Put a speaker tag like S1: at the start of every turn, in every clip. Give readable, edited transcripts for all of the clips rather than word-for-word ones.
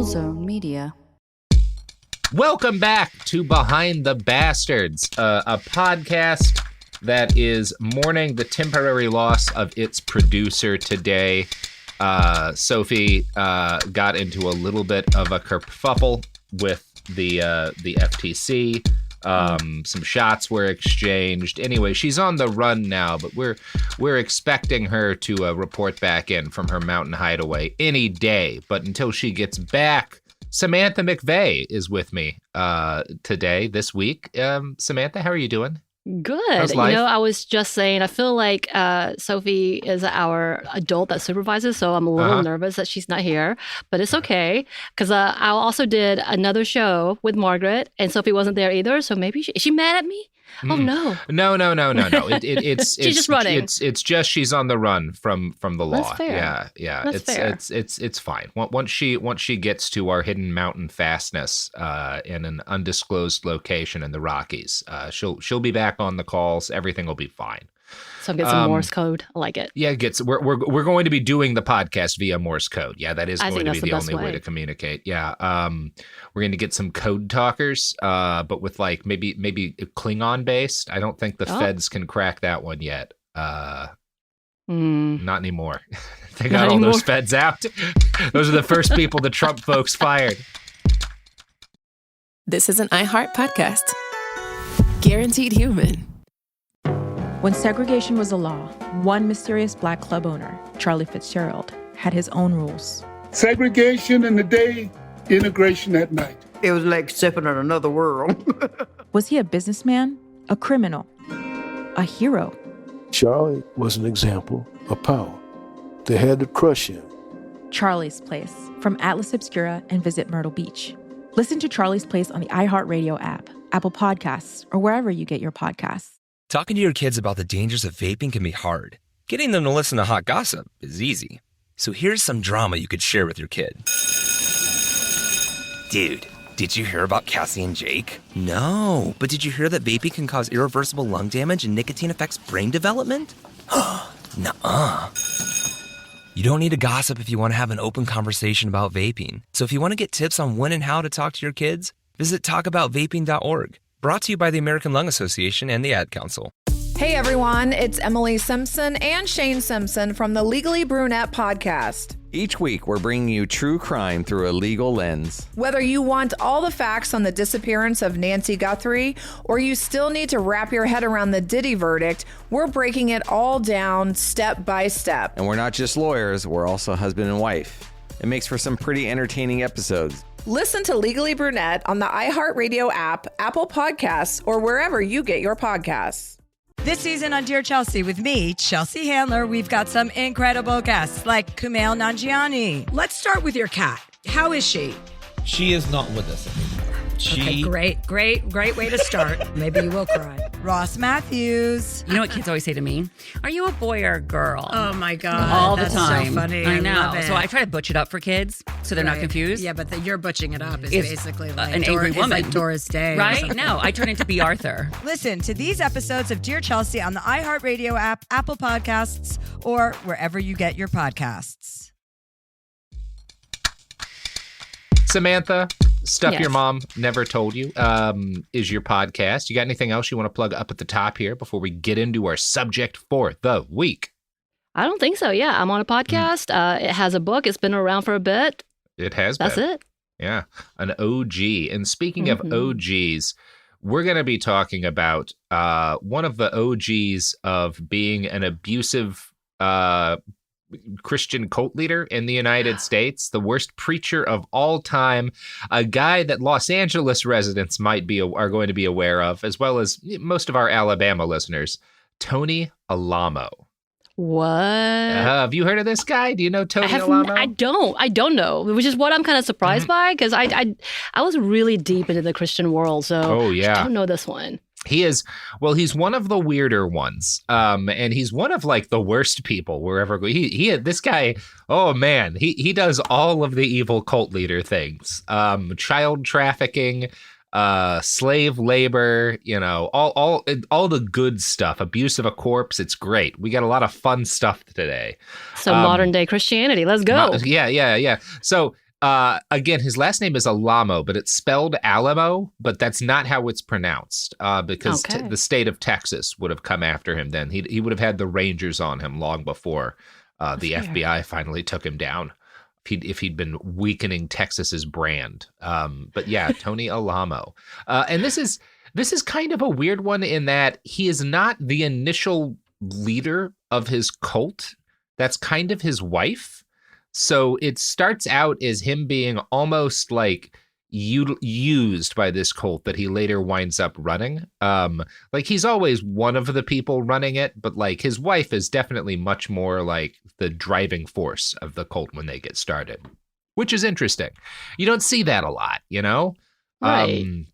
S1: Zone Media.
S2: Welcome back to Behind the Bastards, a podcast that is mourning the temporary loss of its producer today. Sophie got into a little bit of a kerfuffle with the FTC. Some shots were exchanged. Anyway, she's on the run now, but we're expecting her to report back in from her mountain hideaway any day. But until she gets back, Samantha McVey is with me today, this week. Samantha, how are you doing?
S1: Good. You know, I was just saying, I feel like Sophie is our adult that supervises, so I'm a little nervous that she's not here, but it's okay, because I also did another show with Margaret, and Sophie wasn't there either, so maybe is she mad at me? Oh, no.
S2: No. It's
S1: she's just running.
S2: It's just she's on the run from the law.
S1: That's fair.
S2: Yeah.
S1: That's fair.
S2: It's fine. Once she gets to our hidden mountain fastness in an undisclosed location in the Rockies, she'll be back on the calls. Everything will be fine.
S1: So get some Morse code. I like it.
S2: Yeah, we're going to be doing the podcast via Morse code. Yeah, that is going to be the only way to communicate. Yeah, we're going to get some code talkers, but with like maybe Klingon based. I don't think the feds can crack that one yet. Not anymore. They got all those feds out. Those are the first people the Trump folks fired.
S3: This is an iHeart podcast. Guaranteed human.
S4: When segregation was a law, one mysterious black club owner, Charlie Fitzgerald, had his own rules.
S5: Segregation in the day, integration at night.
S6: It was like stepping in another world.
S4: Was he a businessman, a criminal, a hero?
S7: Charlie was an example of power. They had to crush him.
S4: Charlie's Place, from Atlas Obscura and Visit Myrtle Beach. Listen to Charlie's Place on the iHeartRadio app, Apple Podcasts, or wherever you get your podcasts.
S8: Talking to your kids about the dangers of vaping can be hard. Getting them to listen to hot gossip is easy. So here's some drama you could share with your kid. Dude, did you hear about Cassie and Jake? No, but did you hear that vaping can cause irreversible lung damage and nicotine affects brain development? Nuh-uh. You don't need to gossip if you want to have an open conversation about vaping. So if you want to get tips on when and how to talk to your kids, visit talkaboutvaping.org. Brought to you by the American Lung Association and the Ad Council.
S9: Hey everyone, it's Emily Simpson and Shane Simpson from the Legally Brunette podcast.
S10: Each week, we're bringing you true crime through a legal lens.
S9: Whether you want all the facts on the disappearance of Nancy Guthrie, or you still need to wrap your head around the Diddy verdict, we're breaking it all down step by step.
S10: And we're not just lawyers, we're also husband and wife. It makes for some pretty entertaining episodes.
S9: Listen to Legally Brunette on the iHeartRadio app, Apple Podcasts, or wherever you get your podcasts.
S11: This season on Dear Chelsea with me, Chelsea Handler, we've got some incredible guests like Kumail Nanjiani. Let's start with your cat. How is she?
S12: She is not with us anymore.
S11: Okay, great way to start. Maybe you will cry. Ross Matthews.
S13: You know what kids always say to me? Are you a boy or a girl?
S11: Oh my God.
S13: All
S11: that's
S13: the time.
S11: So funny.
S13: I know.
S11: Love it.
S13: So I try to butch it up for kids so they're not confused.
S11: Yeah, but you're butching it up is
S13: it's
S11: basically like
S13: an angry woman.
S11: It's like Doris Day.
S13: Right? No, I turn into B. Arthur.
S11: Listen to these episodes of Dear Chelsea on the iHeartRadio app, Apple Podcasts, or wherever you get your podcasts.
S2: Samantha, Stuff
S1: Yes.
S2: Your Mom Never Told You is your podcast. You got anything else you want to plug up at the top here before we get into our subject for the week?
S1: I don't think so. Yeah, I'm on a podcast. It has a book. It's been around for a bit.
S2: It has
S1: That's
S2: been.
S1: it.
S2: Yeah, an OG. And speaking of OGs, we're going to be talking about one of the OGs of being an abusive Christian cult leader in the United States, the worst preacher of all time, a guy that Los Angeles residents are going to be aware of, as well as most of our Alabama listeners, Tony Alamo.
S1: What?
S2: Have you heard of this guy? Do you know Tony Alamo?
S1: I don't know, which is what I'm kind of surprised by, because I was really deep into the Christian world, so I don't know this one.
S2: He's one of the weirder ones. And he's one of like the worst people wherever this guy, oh man, he does all of the evil cult leader things. Child trafficking, slave labor, all the good stuff, abuse of a corpse. It's great. We got a lot of fun stuff today.
S1: So modern day Christianity. Let's go.
S2: Yeah. So Again, his last name is Alamo, but it's spelled Alamo, but that's not how it's pronounced because the state of Texas would have come after him then. He would have had the Rangers on him long before the FBI finally took him down. If he'd been weakening Texas's brand. But yeah, Tony Alamo. And this is kind of a weird one in that he is not the initial leader of his cult. That's kind of his wife. So it starts out as him being almost like used by this cult that he later winds up running. Like he's always one of the people running it, but like his wife is definitely much more like the driving force of the cult when they get started, which is interesting. You don't see that a lot, you know?
S1: Right.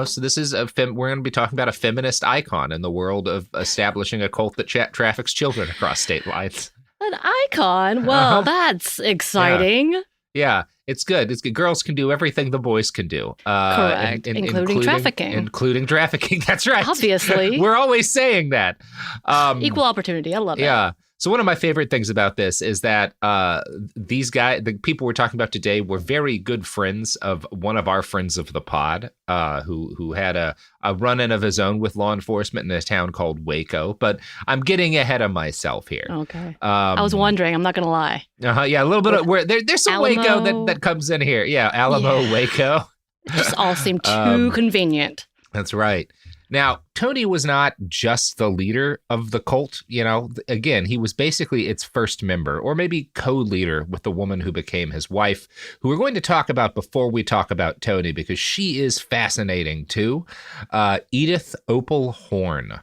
S2: So this is we're going to be talking about a feminist icon in the world of establishing a cult that traffics children across state lines.
S1: An icon? Well, that's exciting.
S2: Yeah, it's good. It's good. Girls can do everything the boys can do.
S1: Correct. Including trafficking.
S2: Including trafficking. That's right.
S1: Obviously.
S2: We're always saying that.
S1: Equal opportunity. I love it.
S2: Yeah. So one of my favorite things about this is that these guys, the people we're talking about today, were very good friends of one of our friends of the pod, who had a run-in of his own with law enforcement in a town called Waco. But I'm getting ahead of myself here.
S1: Okay. I was wondering. I'm not going to lie.
S2: Yeah, a little bit of where there's some
S1: Alamo.
S2: Waco that comes in here. Yeah, Alamo, Waco.
S1: It just all seemed too convenient.
S2: That's right. Now, Tony was not just the leader of the cult. Again, he was basically its first member, or maybe co-leader with the woman who became his wife, who we're going to talk about before we talk about Tony, because she is fascinating too. Edith Opal Horn,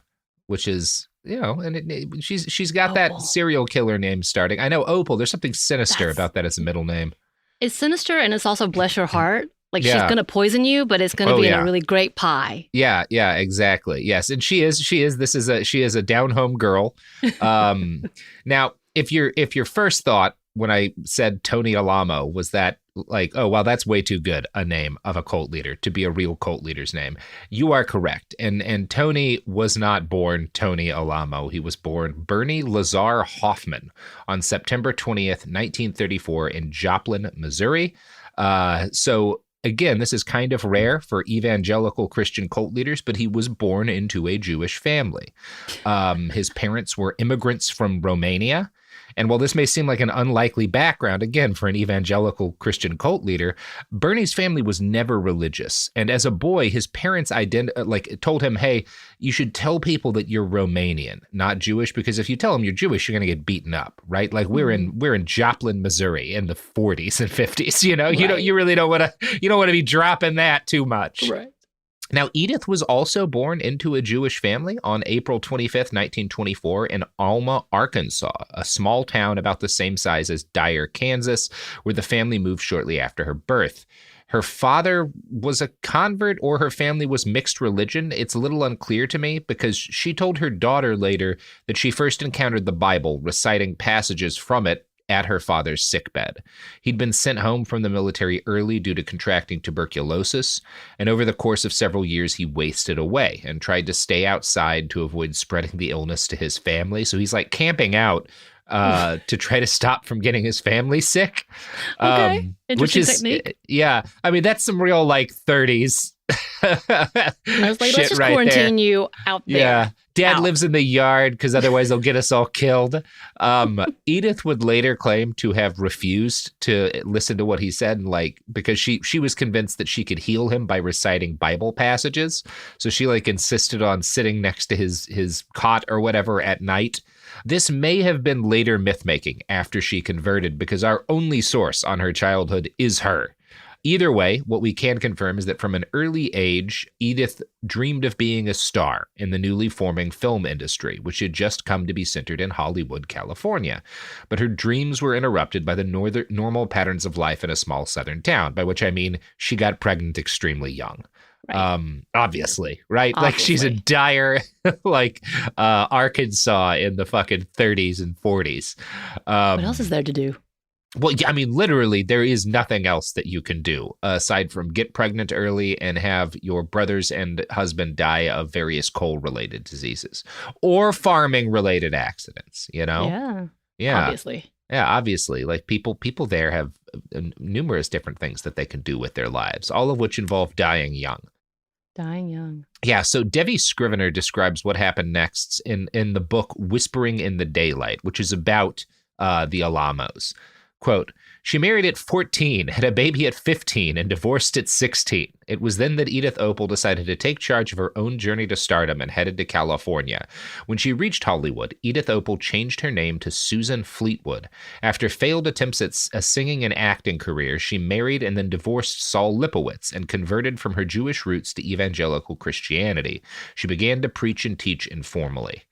S2: which is, she's got
S1: Opal.
S2: that serial killer name starting. I know Opal, there's something sinister about that as a middle name.
S1: It's sinister, and it's also bless your heart. Like she's going to poison you, but it's going to be in a really great pie.
S2: Yeah, exactly. Yes, and she is. She is a down home girl. Now, if your first thought when I said Tony Alamo was that like, oh, well, that's way too good a name of a cult leader to be a real cult leader's name, you are correct. And Tony was not born Tony Alamo. He was born Bernie Lazar Hoffman on September 20th, 1934 in Joplin, Missouri. So again, this is kind of rare for evangelical Christian cult leaders, but he was born into a Jewish family. His parents were immigrants from Romania. And while this may seem like an unlikely background, again, for an evangelical Christian cult leader, Bernie's family was never religious. And as a boy, his parents told him, hey, you should tell people that you're Romanian, not Jewish, because if you tell them you're Jewish, you're going to get beaten up, right? Like we're in Joplin, Missouri in the 40s and 50s, right. You really don't want to be dropping that too much.
S1: Right.
S2: Now, Edith was also born into a Jewish family on April 25th, 1924 in Alma, Arkansas, a small town about the same size as Dyer, Kansas, where the family moved shortly after her birth. Her father was a convert or her family was mixed religion. It's a little unclear to me because she told her daughter later that she first encountered the Bible, reciting passages from it at her father's sickbed. He'd been sent home from the military early due to contracting tuberculosis, and over the course of several years, he wasted away and tried to stay outside to avoid spreading the illness to his family. So he's like camping out to try to stop from getting his family sick.
S1: Okay, interesting technique.
S2: Yeah, I mean, that's some real like 30s.
S1: I was like, let's just quarantine you out there.
S2: Yeah. Dad lives in the yard because otherwise they'll get us all killed. Edith would later claim to have refused to listen to what he said, because she was convinced that she could heal him by reciting Bible passages. So she insisted on sitting next to his cot or whatever at night. This may have been later myth-making after she converted, because our only source on her childhood is her. Either way, what we can confirm is that from an early age, Edith dreamed of being a star in the newly forming film industry, which had just come to be centered in Hollywood, California. But her dreams were interrupted by the normal patterns of life in a small southern town, by which I mean she got pregnant extremely young. Right. Obviously, right? Obviously. Like she's a Dyer, Arkansas in the fucking 30s and 40s.
S1: What else is there to do?
S2: Well, I mean, literally, there is nothing else that you can do aside from get pregnant early and have your brothers and husband die of various coal-related diseases or farming-related accidents,
S1: Yeah.
S2: Yeah.
S1: Obviously.
S2: Yeah, obviously. Like people there have numerous different things that they can do with their lives, all of which involve dying young.
S1: Dying young.
S2: Yeah, so Devi Scrivener describes what happened next in the book Whispering in the Daylight, which is about the Alamos. Quote, she married at 14, had a baby at 15, and divorced at 16. It was then that Edith Opal decided to take charge of her own journey to stardom and headed to California. When she reached Hollywood, Edith Opal changed her name to Susan Fleetwood. After failed attempts at a singing and acting career, she married and then divorced Saul Lipowitz and converted from her Jewish roots to evangelical Christianity. She began to preach and teach informally.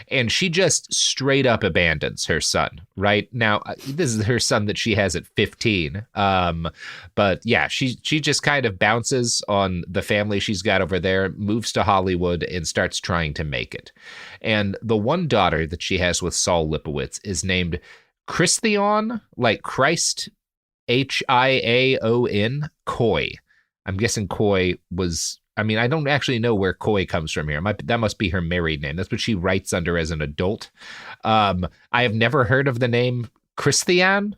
S2: And she just straight up abandons her son, right? Now, this is her son that she has at 15. But yeah, she just kind of bounces on the family she's got over there, moves to Hollywood, and starts trying to make it. And the one daughter that she has with Saul Lipowitz is named Christhion, like Christ, Hiaon, Coy. I'm guessing Coy was... I mean, I don't actually know where Coy comes from here. That must be her married name. That's what she writes under as an adult. I have never heard of the name Christian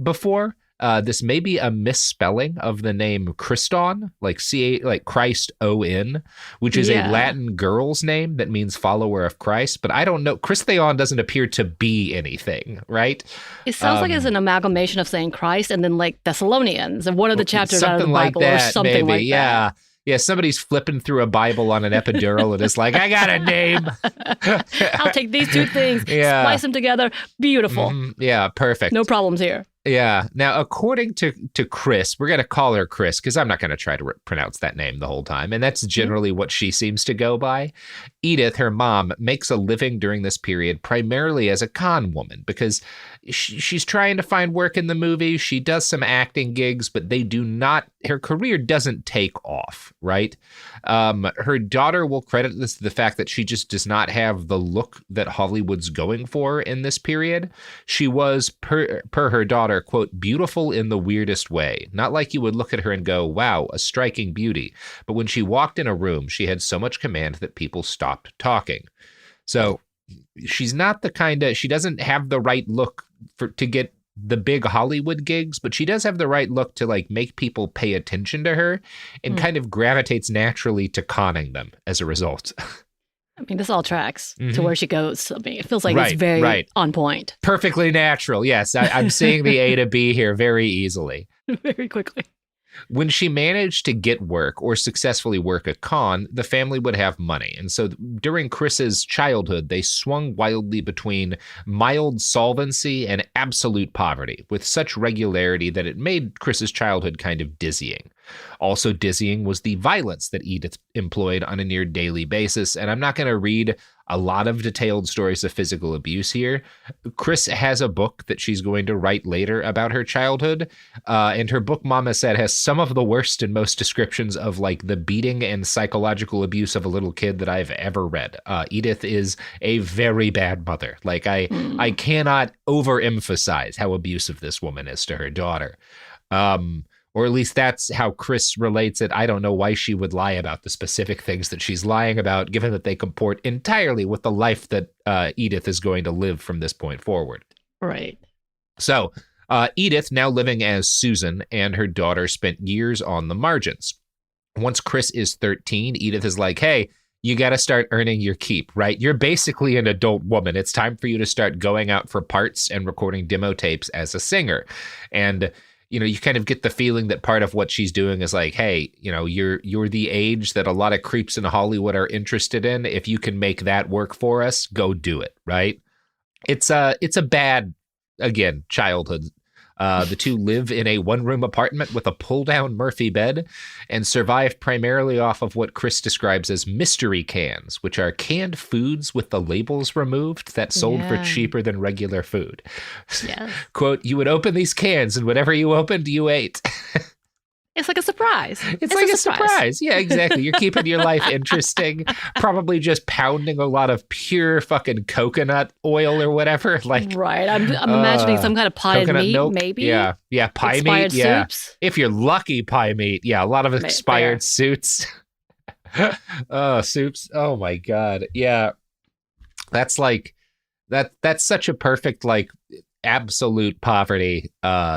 S2: before. This may be a misspelling of the name Christon, like Christ O-N, which is a Latin girl's name that means follower of Christ. But I don't know. Christion doesn't appear to be anything, right?
S1: It sounds like it's an amalgamation of saying Christ and then like Thessalonians and one of the chapters out of the Bible or something
S2: maybe,
S1: like that.
S2: Yeah, somebody's flipping through a Bible on an epidural and it's like, I got a name.
S1: I'll take these two things, splice them together. Beautiful.
S2: Yeah, perfect.
S1: No problems here.
S2: Yeah. Now, according to Chris, we're going to call her Chris because I'm not going to try to pronounce that name the whole time. And that's generally what she seems to go by. Edith, her mom, makes a living during this period primarily as a con woman because she's trying to find work in the movie. She does some acting gigs, but her career doesn't take off, right? Her daughter will credit this to the fact that she just does not have the look that Hollywood's going for in this period. She was, per her daughter, quote, beautiful in the weirdest way. Not like you would look at her and go, wow, a striking beauty. But when she walked in a room, she had so much command that people stopped talking. So she's not the kind of, she doesn't have the right look to get the big Hollywood gigs, but she does have the right look to like make people pay attention to her and kind of gravitates naturally to conning them as a result.
S1: I mean, this all tracks to where she goes. I mean, it feels like it's very on point.
S2: Perfectly natural. Yes, I'm seeing the A to B here very easily.
S1: Very quickly.
S2: When she managed to get work or successfully work a con, the family would have money. And so during Chris's childhood, they swung wildly between mild solvency and absolute poverty with such regularity that it made Chris's childhood kind of dizzying. Also dizzying was the violence that Edith employed on a near daily basis. And I'm not going to read a lot of detailed stories of physical abuse here. Chris has a book that she's going to write later about her childhood. And her book, Mama said, has some of the worst and most descriptions of like the beating and psychological abuse of a little kid that I've ever read. Edith is a very bad mother. Like I cannot overemphasize how abusive this woman is to her daughter. Or at least that's how Chris relates it. I don't know why she would lie about the specific things that she's lying about, given that they comport entirely with the life that Edith is going to live from this point forward.
S1: Right.
S2: So Edith, now living as Susan, and her daughter spent years on the margins. Once Chris is 13, Edith is like, hey, you got to start earning your keep, right? You're basically an adult woman. It's time for you to start going out for parts and recording demo tapes as a singer. And you know, you kind of get the feeling that part of what she's doing is like, hey, you know, you're the age that a lot of creeps in Hollywood are interested in. If you can make that work for us, go do it, right? It's a bad, again, childhood. The two live in a one-room apartment with a pull-down Murphy bed and survive primarily off of what Chris describes as mystery cans, which are canned foods with the labels removed that sold for cheaper than regular food.
S1: Yes.
S2: Quote, you would open these cans and whatever you opened, you ate.
S1: It's like a surprise.
S2: It's like a surprise. Yeah, exactly. You're keeping your life interesting. Probably just pounding a lot of pure fucking coconut oil or whatever. Like,
S1: right. I'm imagining some kind of potted meat,
S2: milk.
S1: Maybe.
S2: Yeah, pie
S1: expired
S2: meat. Yeah,
S1: soups.
S2: if you're lucky, pie meat. Yeah, a lot of expired soups. Soups. Oh my god. Yeah, that's like that. That's such a perfect like absolute poverty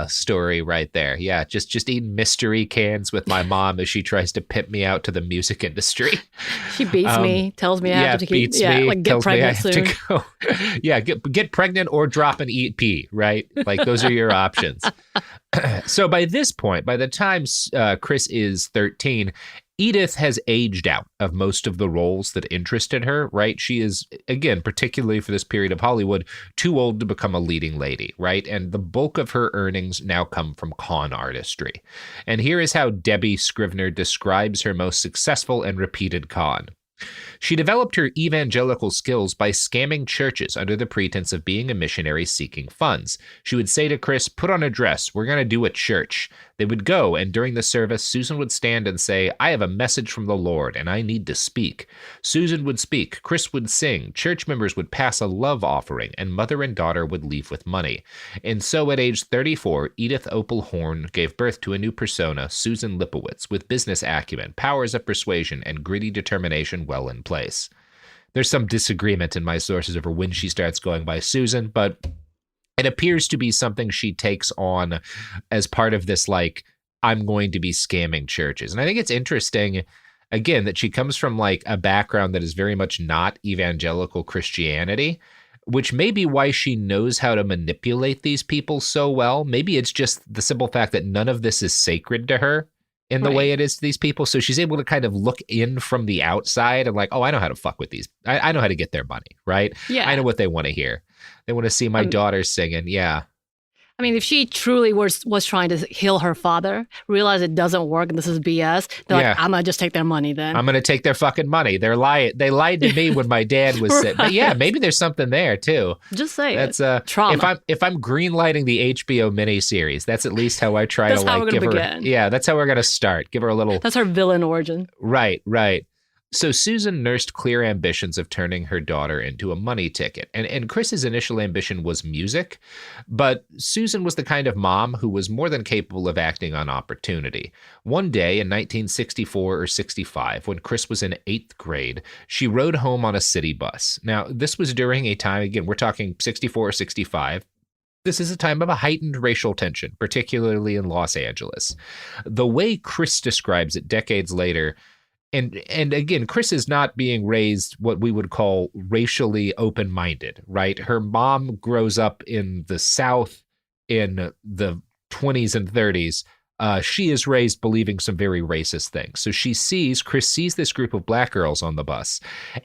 S2: story right there. Yeah, just eating mystery cans with my mom as she tries to pimp me out to the music industry.
S1: She beats me, tells me I have to keep,
S2: beats me,
S1: like get
S2: tells me I
S1: pregnant
S2: have
S1: soon.
S2: to go. Yeah, get pregnant or drop an EP, right? Like those are your options. So by this point, by the time Chris is 13, Edith has aged out of most of the roles that interested her, right? She is, again, particularly for this period of Hollywood, too old to become a leading lady, right? And the bulk of her earnings now come from con artistry. And here is how Debbie Scrivener describes her most successful and repeated con. She developed her evangelical skills by scamming churches under the pretense of being a missionary seeking funds. She would say to Chris, "Put on a dress. We're going to do a church." They would go, and during the service, Susan would stand and say, "I have a message from the Lord, and I need to speak." Susan would speak, Chris would sing, church members would pass a love offering, and mother and daughter would leave with money. And so at age 34, Edith Opal Horn gave birth to a new persona, Susan Lipowitz, with business acumen, powers of persuasion, and gritty determination well in place. There's some disagreement in my sources over when she starts going by Susan, but it appears to be something she takes on as part of this, like, I'm going to be scamming churches. And I think it's interesting, again, that she comes from like a background that is very much not evangelical Christianity, which may be why she knows how to manipulate these people so well. Maybe it's just the simple fact that none of this is sacred to her in the way it is to these people. So she's able to kind of look in from the outside and like, oh, I know how to fuck with these. I know how to get their money, right?
S1: Yeah.
S2: I know what they want to hear. They want to see my daughter singing. Yeah.
S1: I mean, if she truly was trying to heal her father, realize it doesn't work and this is BS, they're like, I'm going to just take their money then.
S2: I'm going to take their fucking money. They lied to me when my dad was sick. But yeah, maybe there's something there too.
S1: Just say
S2: that's
S1: trauma.
S2: If I'm greenlighting the HBO miniseries, that's at least how I try
S1: to
S2: like
S1: how we're
S2: give her.
S1: Begin.
S2: Yeah, that's how we're going to start. Give her a little.
S1: That's her villain origin.
S2: Right. So Susan nursed clear ambitions of turning her daughter into a money ticket. And Chris's initial ambition was music, but Susan was the kind of mom who was more than capable of acting on opportunity. One day in 1964 or 65, when Chris was in 8th grade, she rode home on a city bus. Now, this was during a time, again, we're talking 64 or 65. This is a time of a heightened racial tension, particularly in Los Angeles. The way Chris describes it decades later, and again, Chris is not being raised what we would call racially open-minded, right? Her mom grows up in the South in the 20s and 30s. She is raised believing some very racist things. So Chris sees this group of black girls on the bus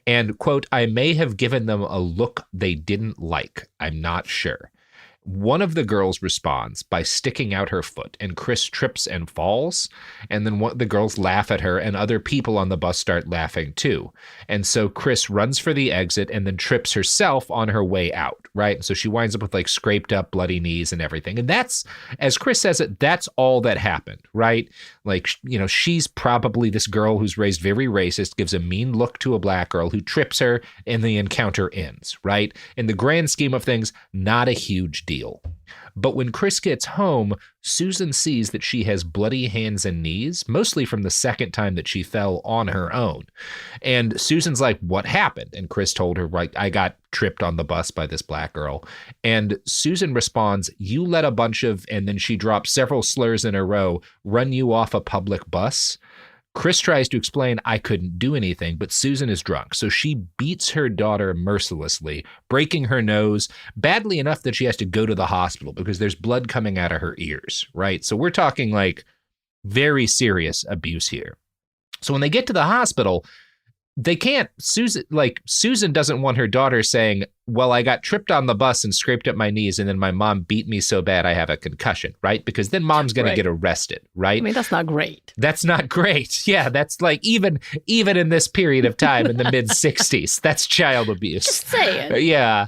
S2: and, quote, "I may have given them a look they didn't like. I'm not sure." One of the girls responds by sticking out her foot, and Chris trips and falls. And then the girls laugh at her, and other people on the bus start laughing too. And so Chris runs for the exit and then trips herself on her way out, right? So she winds up with like scraped up, bloody knees and everything. And that's, as Chris says it, that's all that happened, right? Like, you know, she's probably this girl who's raised very racist, gives a mean look to a black girl who trips her, and the encounter ends, right? In the grand scheme of things, not a huge deal. But when Chris gets home, Susan sees that she has bloody hands and knees, mostly from the second time that she fell on her own. And Susan's like, "What happened?" And Chris told her, "Right, I got tripped on the bus by this black girl." And Susan responds, "You let a bunch of," and then she drops several slurs in a row, "run you off a public bus." Chris tries to explain, "I couldn't do anything," but Susan is drunk. So she beats her daughter mercilessly, breaking her nose badly enough that she has to go to the hospital because there's blood coming out of her ears, right? So we're talking like very serious abuse here. So when they get to the hospital, they can't, Susan doesn't want her daughter saying, "Well, I got tripped on the bus and scraped up my knees, and then my mom beat me so bad I have a concussion," right? Because then mom's going to get arrested, right?
S1: I mean, that's not great.
S2: That's not great. Yeah, that's like even in this period of time in the mid 60s, that's child abuse.
S1: Just saying.
S2: Yeah.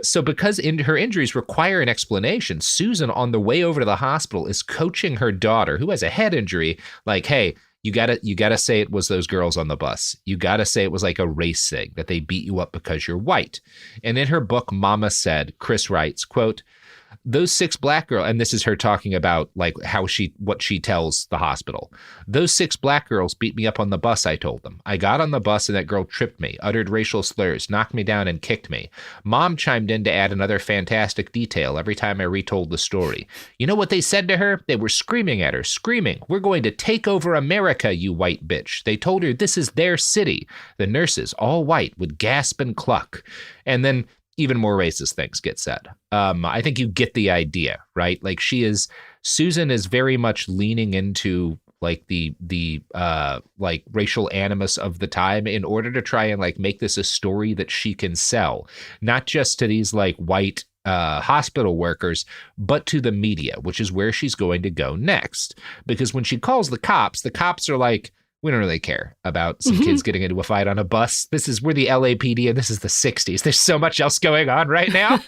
S2: So because her injuries require an explanation, Susan on the way over to the hospital is coaching her daughter, who has a head injury, like, "Hey, you gotta say it was those girls on the bus. You gotta say it was like a race thing, that they beat you up because you're white." And in her book, Mama Said, Chris writes, quote, those 6 black girls, and this is her talking about like what she tells the hospital. Those 6 black girls beat me up on the bus, I told them. I got on the bus and that girl tripped me, uttered racial slurs, knocked me down and kicked me. Mom chimed in to add another fantastic detail every time I retold the story. You know what they said to her? They were screaming at her, screaming, "We're going to take over America, you white bitch." They told her this is their city. The nurses, all white, would gasp and cluck. And then even more racist things get said. I think you get the idea, right? Like Susan is very much leaning into like the like racial animus of the time in order to try and like make this a story that she can sell, not just to these like white hospital workers, but to the media, which is where she's going to go next. Because when she calls the cops are like, we don't really care about some kids getting into a fight on a bus. We're the LAPD and this is the 60s. There's so much else going on right now.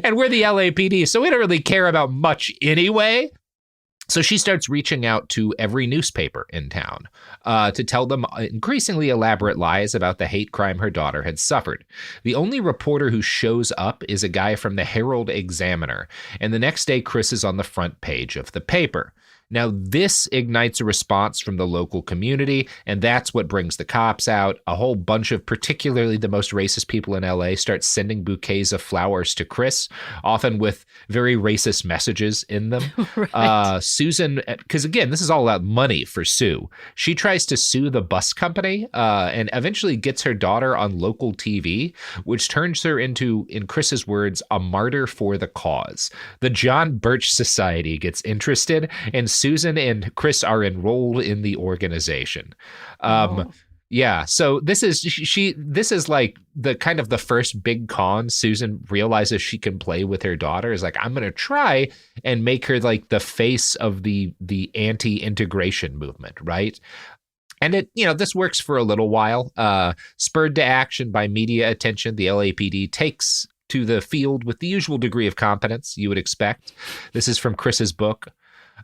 S2: And we're the LAPD, so we don't really care about much anyway. So she starts reaching out to every newspaper in town to tell them increasingly elaborate lies about the hate crime her daughter had suffered. The only reporter who shows up is a guy from the Herald Examiner, and the next day Chris is on the front page of the paper. Now, this ignites a response from the local community, and that's what brings the cops out. A whole bunch of particularly the most racist people in LA start sending bouquets of flowers to Chris, often with very racist messages in them. Right. Susan, because again, this is all about money for Sue. She tries to sue the bus company and eventually gets her daughter on local TV, which turns her into, in Chris's words, a martyr for the cause. The John Birch Society gets interested, and Susan and Chris are enrolled in the organization. Yeah, so this is like the kind of the first big con Susan realizes she can play with her daughter, is like, I'm going to try and make her like the face of the anti-integration movement, right? And this works for a little while. Spurred to action by media attention, the LAPD takes to the field with the usual degree of competence you would expect. This is from Chris's book.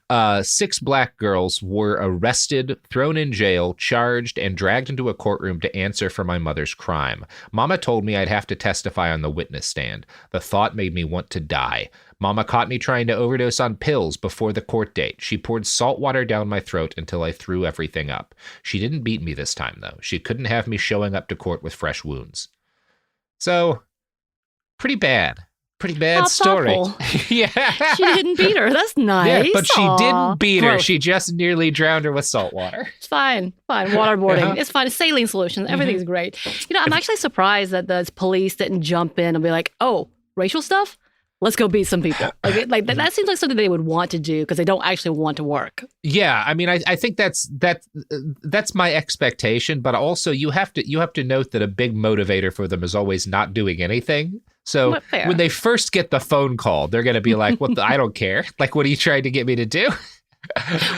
S2: 6 black girls were arrested, thrown in jail, charged, and dragged into a courtroom to answer for my mother's crime. Mama told me I'd have to testify on the witness stand. The thought made me want to die. Mama caught me trying to overdose on pills before the court date. She poured salt water down my throat until I threw everything up. She didn't beat me this time, though. She couldn't have me showing up to court with fresh wounds. So, pretty bad. Pretty bad story. Yeah.
S1: She didn't beat her. That's nice.
S2: Yeah, but she didn't beat her.
S1: Gross.
S2: She just nearly drowned her with salt water.
S1: It's fine. Waterboarding. It's fine. It's saline solutions. Everything's great. I'm actually surprised that the police didn't jump in and be like, oh, racial stuff? Let's go beat some people. Like that seems like something they would want to do because they don't actually want to work.
S2: Yeah, I mean, I think that's my expectation, but also you have to note that a big motivator for them is always not doing anything. So when they first get the phone call, they're going to be like, "What? I don't care. Like, what are you trying to get me to do?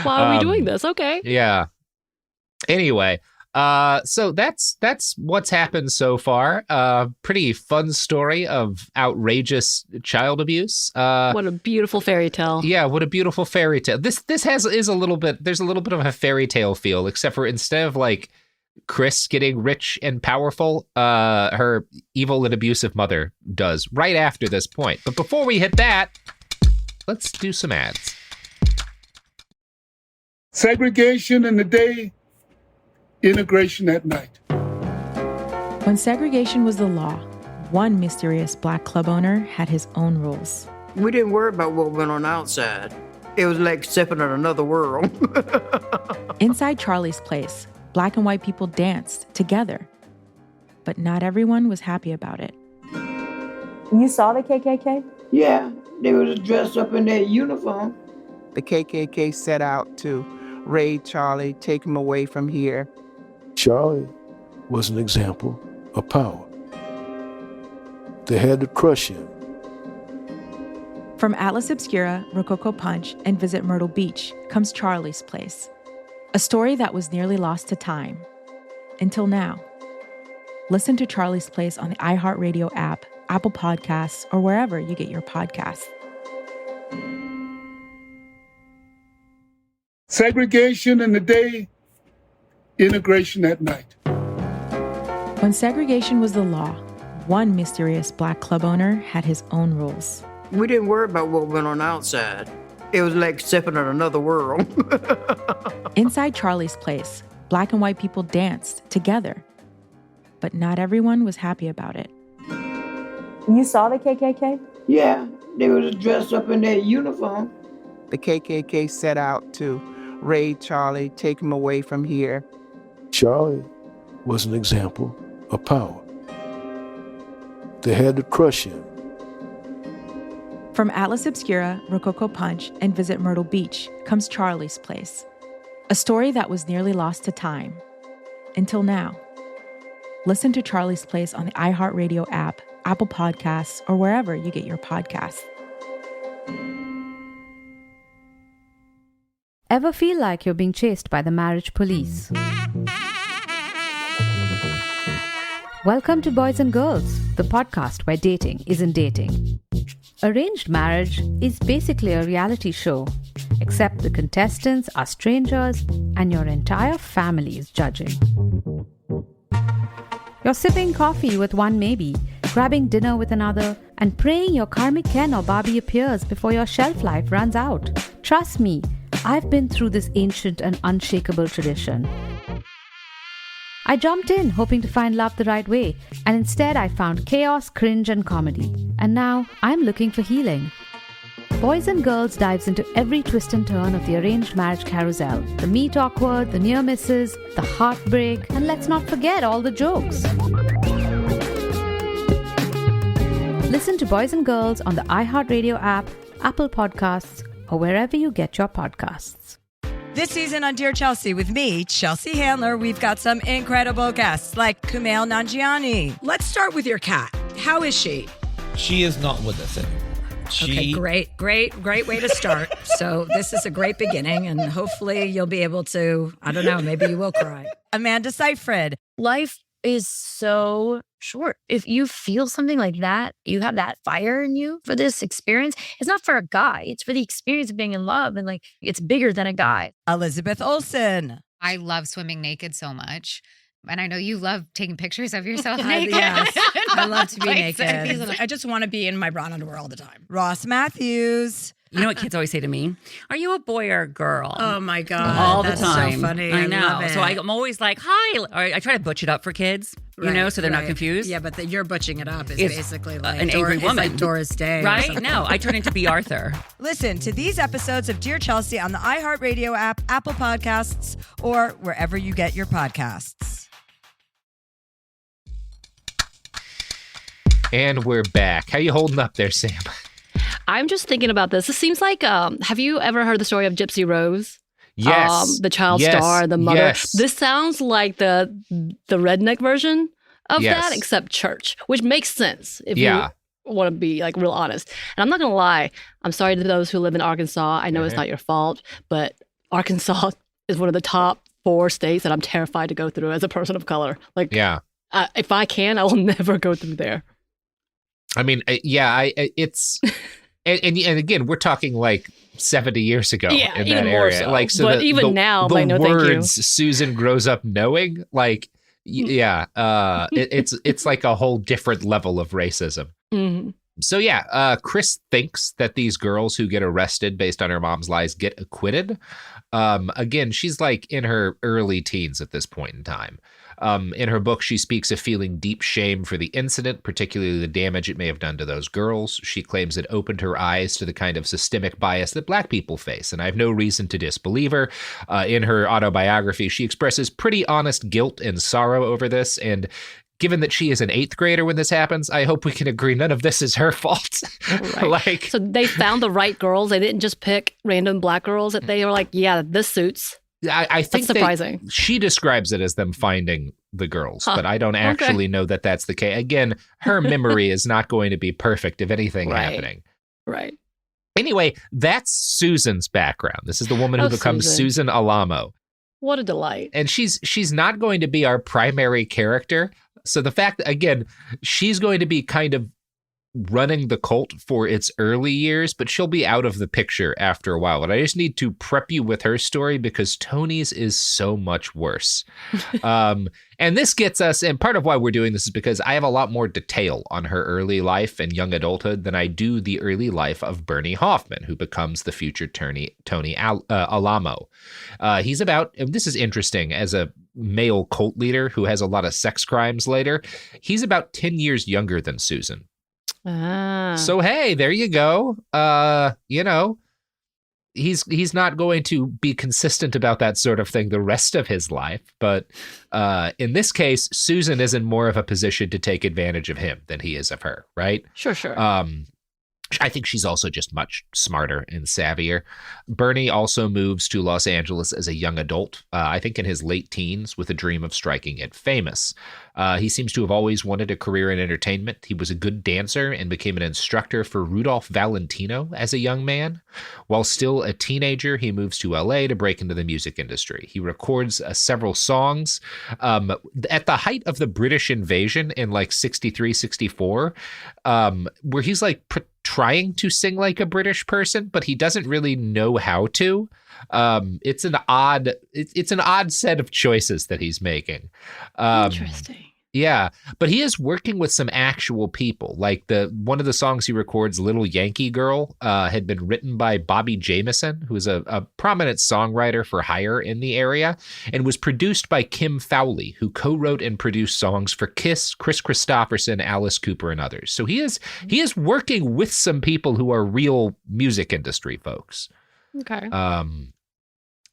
S1: Why are we doing this? Okay."
S2: Yeah. Anyway, so that's what's happened so far. Pretty fun story of outrageous child abuse.
S1: What a beautiful fairy tale.
S2: Yeah, what a beautiful fairy tale. There's a little bit of a fairy tale feel, except for instead of like Chris getting rich and powerful, her evil and abusive mother does right after this point. But before we hit that, let's do some ads.
S5: Segregation in the day, integration at night.
S4: When segregation was the law, one mysterious black club owner had his own rules.
S6: We didn't worry about what went on outside. It was like stepping in another world.
S4: Inside Charlie's place, black and white people danced together. But not everyone was happy about it.
S14: You saw the KKK?
S6: Yeah, they was dressed up in their uniform.
S15: The KKK set out to raid Charlie, take him away from here.
S7: Charlie was an example of power. They had to crush him.
S4: From Atlas Obscura, Rococo Punch, and Visit Myrtle Beach comes Charlie's Place. A story that was nearly lost to time. Until now. Listen to Charlie's Place on the iHeartRadio app, Apple Podcasts, or wherever you get your podcasts.
S5: Segregation in the day, integration at night.
S4: When segregation was the law, one mysterious black club owner had his own rules.
S6: We didn't worry about what went on outside. It was like stepping in another world.
S4: Inside Charlie's place, Black and white people danced together. But not everyone was happy about it.
S14: You saw the KKK?
S6: Yeah, they was dressed up in their uniform.
S15: The KKK set out to raid Charlie, take him away from here.
S7: Charlie was an example of power. They had to crush him.
S4: From Atlas Obscura, Rococo Punch, and Visit Myrtle Beach comes Charlie's Place. A story that was nearly lost to time. Until now. Listen to Charlie's Place on the iHeartRadio app, Apple Podcasts, or wherever you get your podcasts.
S16: Ever feel like you're being chased by the marriage police? Welcome to Boys and Girls, the podcast where dating isn't dating. Arranged marriage is basically a reality show, except the contestants are strangers and your entire family is judging. You're sipping coffee with one maybe, grabbing dinner with another, and praying your karmic Ken or Barbie appears before your shelf life runs out. Trust me, I've been through this ancient and unshakable tradition. I jumped in hoping to find love the right way, and instead I found chaos, cringe, and comedy. And now I'm looking for healing. Boys and Girls dives into every twist and turn of the arranged marriage carousel. The meet awkward, the near misses, the heartbreak, and let's not forget all the jokes. Listen to Boys and Girls on the iHeartRadio app, Apple Podcasts, or wherever you get your podcasts.
S11: This season on Dear Chelsea with me, Chelsea Handler, we've got some incredible guests like Kumail Nanjiani. Let's start with your cat. How is she?
S12: She is not with us anymore.
S11: Okay, great way to start. So this is a great beginning, and hopefully you'll be able to, I don't know, maybe you will cry. Amanda Seyfried.
S17: Life is so short. If you feel something like that, you have that fire in you for this experience. It's not for a guy. It's for the experience of being in love, and like it's bigger than a guy.
S11: Elizabeth Olsen.
S18: I love swimming naked so much. And I know you love taking pictures of yourself naked.
S11: Yes, I love to be naked. I just want to be in my bra and underwear all the time. Ross Matthews.
S13: You know what kids always say to me? Are you a boy or a girl?
S11: Oh my God.
S13: All
S11: that's
S13: the time.
S11: So funny.
S13: I know.
S11: Love it.
S13: So I'm always like, hi. Or I try to butch it up for kids, so they're not confused.
S11: Yeah, but you're butching it up is
S13: it's
S11: basically like
S13: an angry woman.
S11: It's like Doris Day.
S13: Right? No, I turn into B. Arthur.
S11: Listen to these episodes of Dear Chelsea on the iHeartRadio app, Apple Podcasts, or wherever you get your podcasts.
S2: And we're back. How you holding up there, Sam?
S1: I'm just thinking about this. This seems like, have you ever heard the story of Gypsy Rose?
S2: Yes.
S1: The child star, the mother.
S2: Yes.
S1: This sounds like the redneck version of
S2: Yes.
S1: that, except church, which makes sense if you want to be like real honest. And I'm not going to lie. I'm sorry to those who live in Arkansas. I know it's not your fault, but Arkansas is one of the top 4 states that I'm terrified to go through as a person of color. Like, if I can, I will never go through there.
S2: I mean, it's, and again, we're talking like 70 years ago in that area.
S1: So.
S2: Like, so
S1: but even now,
S2: the
S1: like, no,
S2: words
S1: thank you.
S2: Susan grows up knowing, like, it's like a whole different level of racism.
S1: Mm-hmm.
S2: So Chris thinks that these girls who get arrested based on her mom's lies get acquitted. Again, she's like in her early teens at this point in time. In her book, she speaks of feeling deep shame for the incident, particularly the damage it may have done to those girls. She claims it opened her eyes to the kind of systemic bias that Black people face, and I have no reason to disbelieve her. In her autobiography, she expresses pretty honest guilt and sorrow over this, and given that she is an 8th grader when this happens, I hope we can agree none of this is her fault.
S1: Right. So they found the right girls. They didn't just pick random Black girls. That they were like, yeah, this suits.
S2: I think
S1: that's surprising.
S2: She describes it as them finding the girls, but I don't actually know that that's the case. Again, her memory is not going to be perfect of anything happening.
S1: Right.
S2: Anyway, that's Susan's background. This is the woman who becomes Susan Alamo.
S1: What a delight.
S2: And she's not going to be our primary character. So the fact that, again, she's going to be kind of running the cult for its early years, but she'll be out of the picture after a while. And I just need to prep you with her story because Tony's is so much worse. And this gets us, and part of why we're doing this is because I have a lot more detail on her early life and young adulthood than I do the early life of Bernie Hoffman, who becomes the future Tony Alamo. He's about, and this is interesting, as a male cult leader who has a lot of sex crimes later, he's about 10 years younger than Susan. So, hey, there you go. He's not going to be consistent about that sort of thing the rest of his life. But in this case, Susan is in more of a position to take advantage of him than he is of her, right?
S1: Sure.
S2: I think she's also just much smarter and savvier. Bernie also moves to Los Angeles as a young adult, I think in his late teens, with a dream of striking it famous. He seems to have always wanted a career in entertainment. He was a good dancer and became an instructor for Rudolph Valentino as a young man. While still a teenager, he moves to LA to break into the music industry. He records several songs. At the height of the British invasion in like 63, 64, where he's like trying to sing like a British person, but he doesn't really know how to. It's an odd set of choices that he's making.
S1: Interesting.
S2: Yeah, but he is working with some actual people. Like one of the songs he records, Little Yankee Girl, had been written by Bobby Jameson, who is a prominent songwriter for hire in the area, and was produced by Kim Fowley, who co-wrote and produced songs for Kiss, Chris Christopherson, Alice Cooper, and others. So he is working with some people who are real music industry folks.
S1: Okay.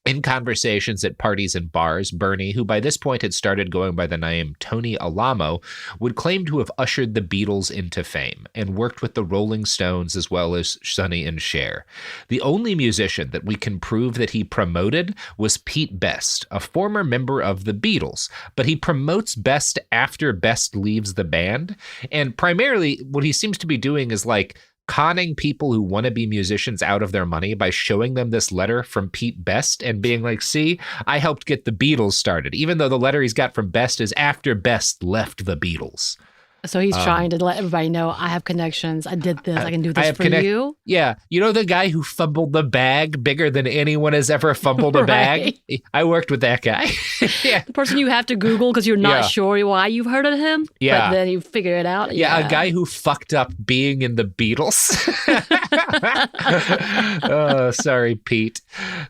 S2: In conversations at parties and bars, Bernie, who by this point had started going by the name Tony Alamo, would claim to have ushered the Beatles into fame and worked with the Rolling Stones as well as Sonny and Cher. The only musician that we can prove that he promoted was Pete Best, a former member of the Beatles, but he promotes Best after Best leaves the band. And primarily what he seems to be doing is like conning people who want to be musicians out of their money by showing them this letter from Pete Best and being like, see, I helped get the Beatles started, even though the letter he's got from Best is after Best left the Beatles.
S1: So he's trying to let everybody know, I have connections. I did this. I can do this for you.
S2: Yeah. You know the guy who fumbled the bag bigger than anyone has ever fumbled a bag? I worked with that guy. Yeah.
S1: The person you have to Google because you're not sure why you've heard of him.
S2: Yeah.
S1: But then you figure it out.
S2: Yeah. A guy who fucked up being in the Beatles. Oh, sorry, Pete.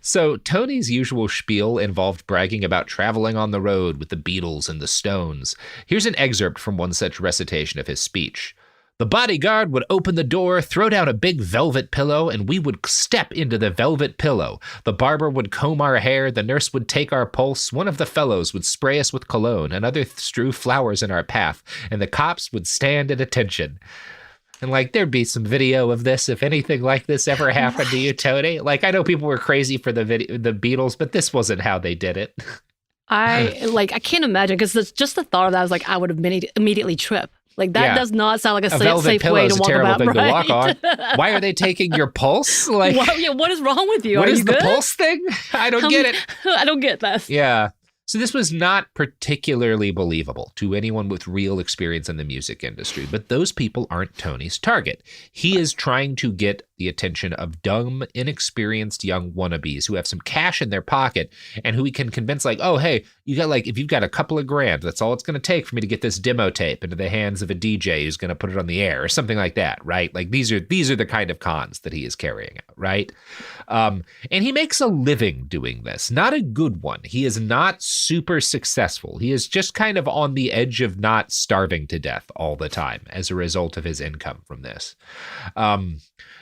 S2: So Tony's usual spiel involved bragging about traveling on the road with the Beatles and the Stones. Here's an excerpt from one such recitation of his speech. The bodyguard would open the door, throw down a big velvet pillow, and we would step into the velvet pillow. The barber would comb our hair, the nurse would take our pulse, one of the fellows would spray us with cologne, another strew flowers in our path, and the cops would stand at attention. And like, there'd be some video of this if anything like this ever happened to you, Tony. Like, I know people were crazy for the Beatles, but this wasn't how they did it.
S1: I can't imagine, because just the thought of that was like, I would have immediately trip. Like, that does not sound like a safe way to walk about.
S2: Thing to walk on. Why are they taking your pulse? Like,
S1: what is wrong with you?
S2: What
S1: are
S2: is
S1: you
S2: the
S1: good?
S2: pulse thing? I don't get it.
S1: I don't get that.
S2: Yeah. So this was not particularly believable to anyone with real experience in the music industry, but those people aren't Tony's target. He is trying to get the attention of dumb, inexperienced young wannabes who have some cash in their pocket and who he can convince, like, oh, hey, you got if you've got a couple of grand, that's all it's going to take for me to get this demo tape into the hands of a DJ who's going to put it on the air or something like that, right? Like, these are the kind of cons that he is carrying out, right? And he makes a living doing this, not a good one. He is not super successful. He is just kind of on the edge of not starving to death all the time as a result of his income from this.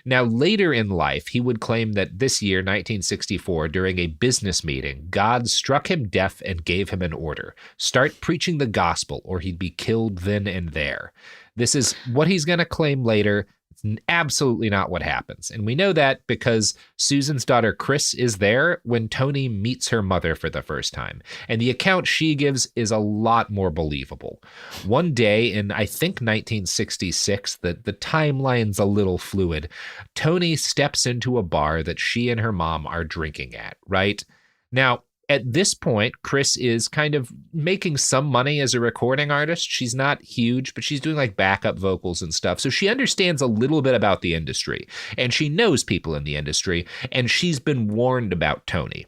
S2: Now, later in life, he would claim that this year, 1964, during a business meeting, God struck him deaf and gave him an order. Start preaching the gospel or he'd be killed then and there. This is what he's going to claim later. It's absolutely not what happens. And we know that because Susan's daughter, Chris, is there when Tony meets her mother for the first time. And the account she gives is a lot more believable. One day in, I think, 1966, the timeline's a little fluid, Tony steps into a bar that she and her mom are drinking at, right? Now, At this point, Chris is kind of making some money as a recording artist. She's not huge, but she's doing like backup vocals and stuff. So she understands a little bit about the industry, and she knows people in the industry, and she's been warned about Tony.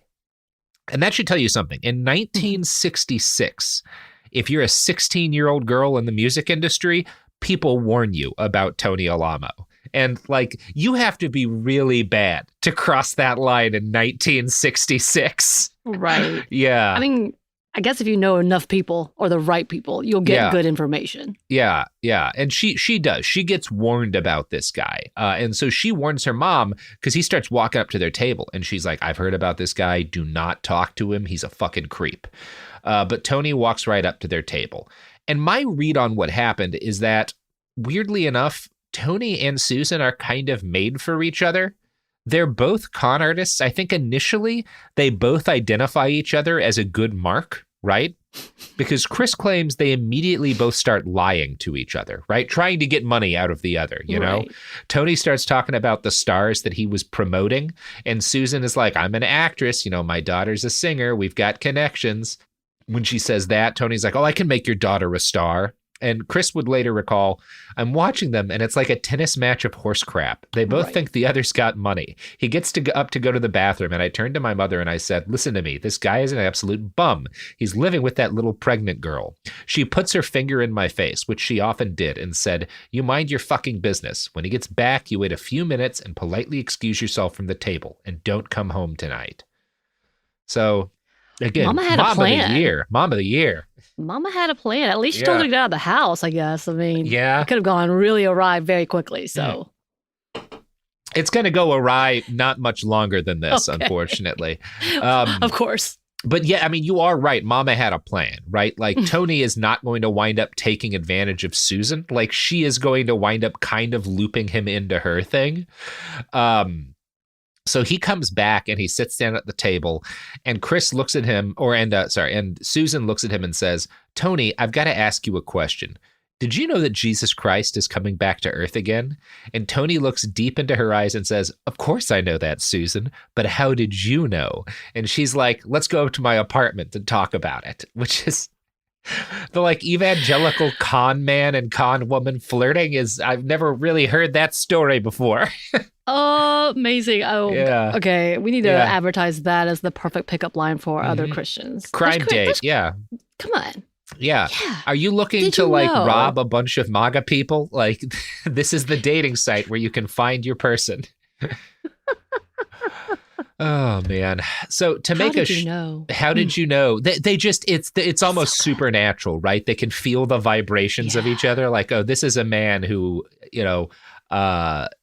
S2: And that should tell you something. In 1966, if you're a 16-year-old girl in the music industry, people warn you about Tony Alamo. And like, you have to be really bad to cross that line in 1966.
S1: Right.
S2: Yeah.
S1: I mean, I guess if you know enough people or the right people, you'll get good information.
S2: Yeah. And she does. She gets warned about this guy. And so she warns her mom because he starts walking up to their table and she's like, I've heard about this guy. Do not talk to him. He's a fucking creep. But Tony walks right up to their table. And my read on what happened is that, weirdly enough, Tony and Susan are kind of made for each other. They're both con artists. I think initially they both identify each other as a good mark, right? Because Chris claims they immediately both start lying to each other, right? Trying to get money out of the other, you know? Tony starts talking about the stars that he was promoting. And Susan is like, I'm an actress. You know, my daughter's a singer. We've got connections. When she says that, Tony's like, oh, I can make your daughter a star. And Chris would later recall, I'm watching them and it's like a tennis match of horse crap. They both think the other's got money. He gets up to go to the bathroom and I turned to my mother and I said, listen to me, this guy is an absolute bum. He's living with that little pregnant girl. She puts her finger in my face, which she often did, and said, you mind your fucking business. When he gets back, you wait a few minutes and politely excuse yourself from the table and don't come home tonight. So again,
S1: Mama had a plan.
S2: Mom of the year.
S1: Mama had a plan. At least she told her to get out of the house, I guess. I mean, it could have gone really awry very quickly. So
S2: it's going to go awry not much longer than this, unfortunately.
S1: Of course.
S2: But yeah, I mean, you are right. Mama had a plan, right? Like Tony is not going to wind up taking advantage of Susan. Like she is going to wind up kind of looping him into her thing. So he comes back and he sits down at the table and Chris looks at him and Susan looks at him and says, Tony, I've got to ask you a question. Did you know that Jesus Christ is coming back to earth again? And Tony looks deep into her eyes and says, of course I know that, Susan, but how did you know? And she's like, let's go to my apartment and talk about it, which is the like evangelical con man and con woman flirting I've never really heard that story before.
S1: Oh, amazing. Oh, okay. We need to advertise that as the perfect pickup line for other Christians.
S2: Crime date,
S1: Come on.
S2: Yeah. Are you looking to rob a bunch of MAGA people? Like, this is the dating site where you can find your person. Oh man. So to make how did you know? They just it's almost supernatural, right? They can feel the vibrations of each other. Like, oh, this is a man who, you know,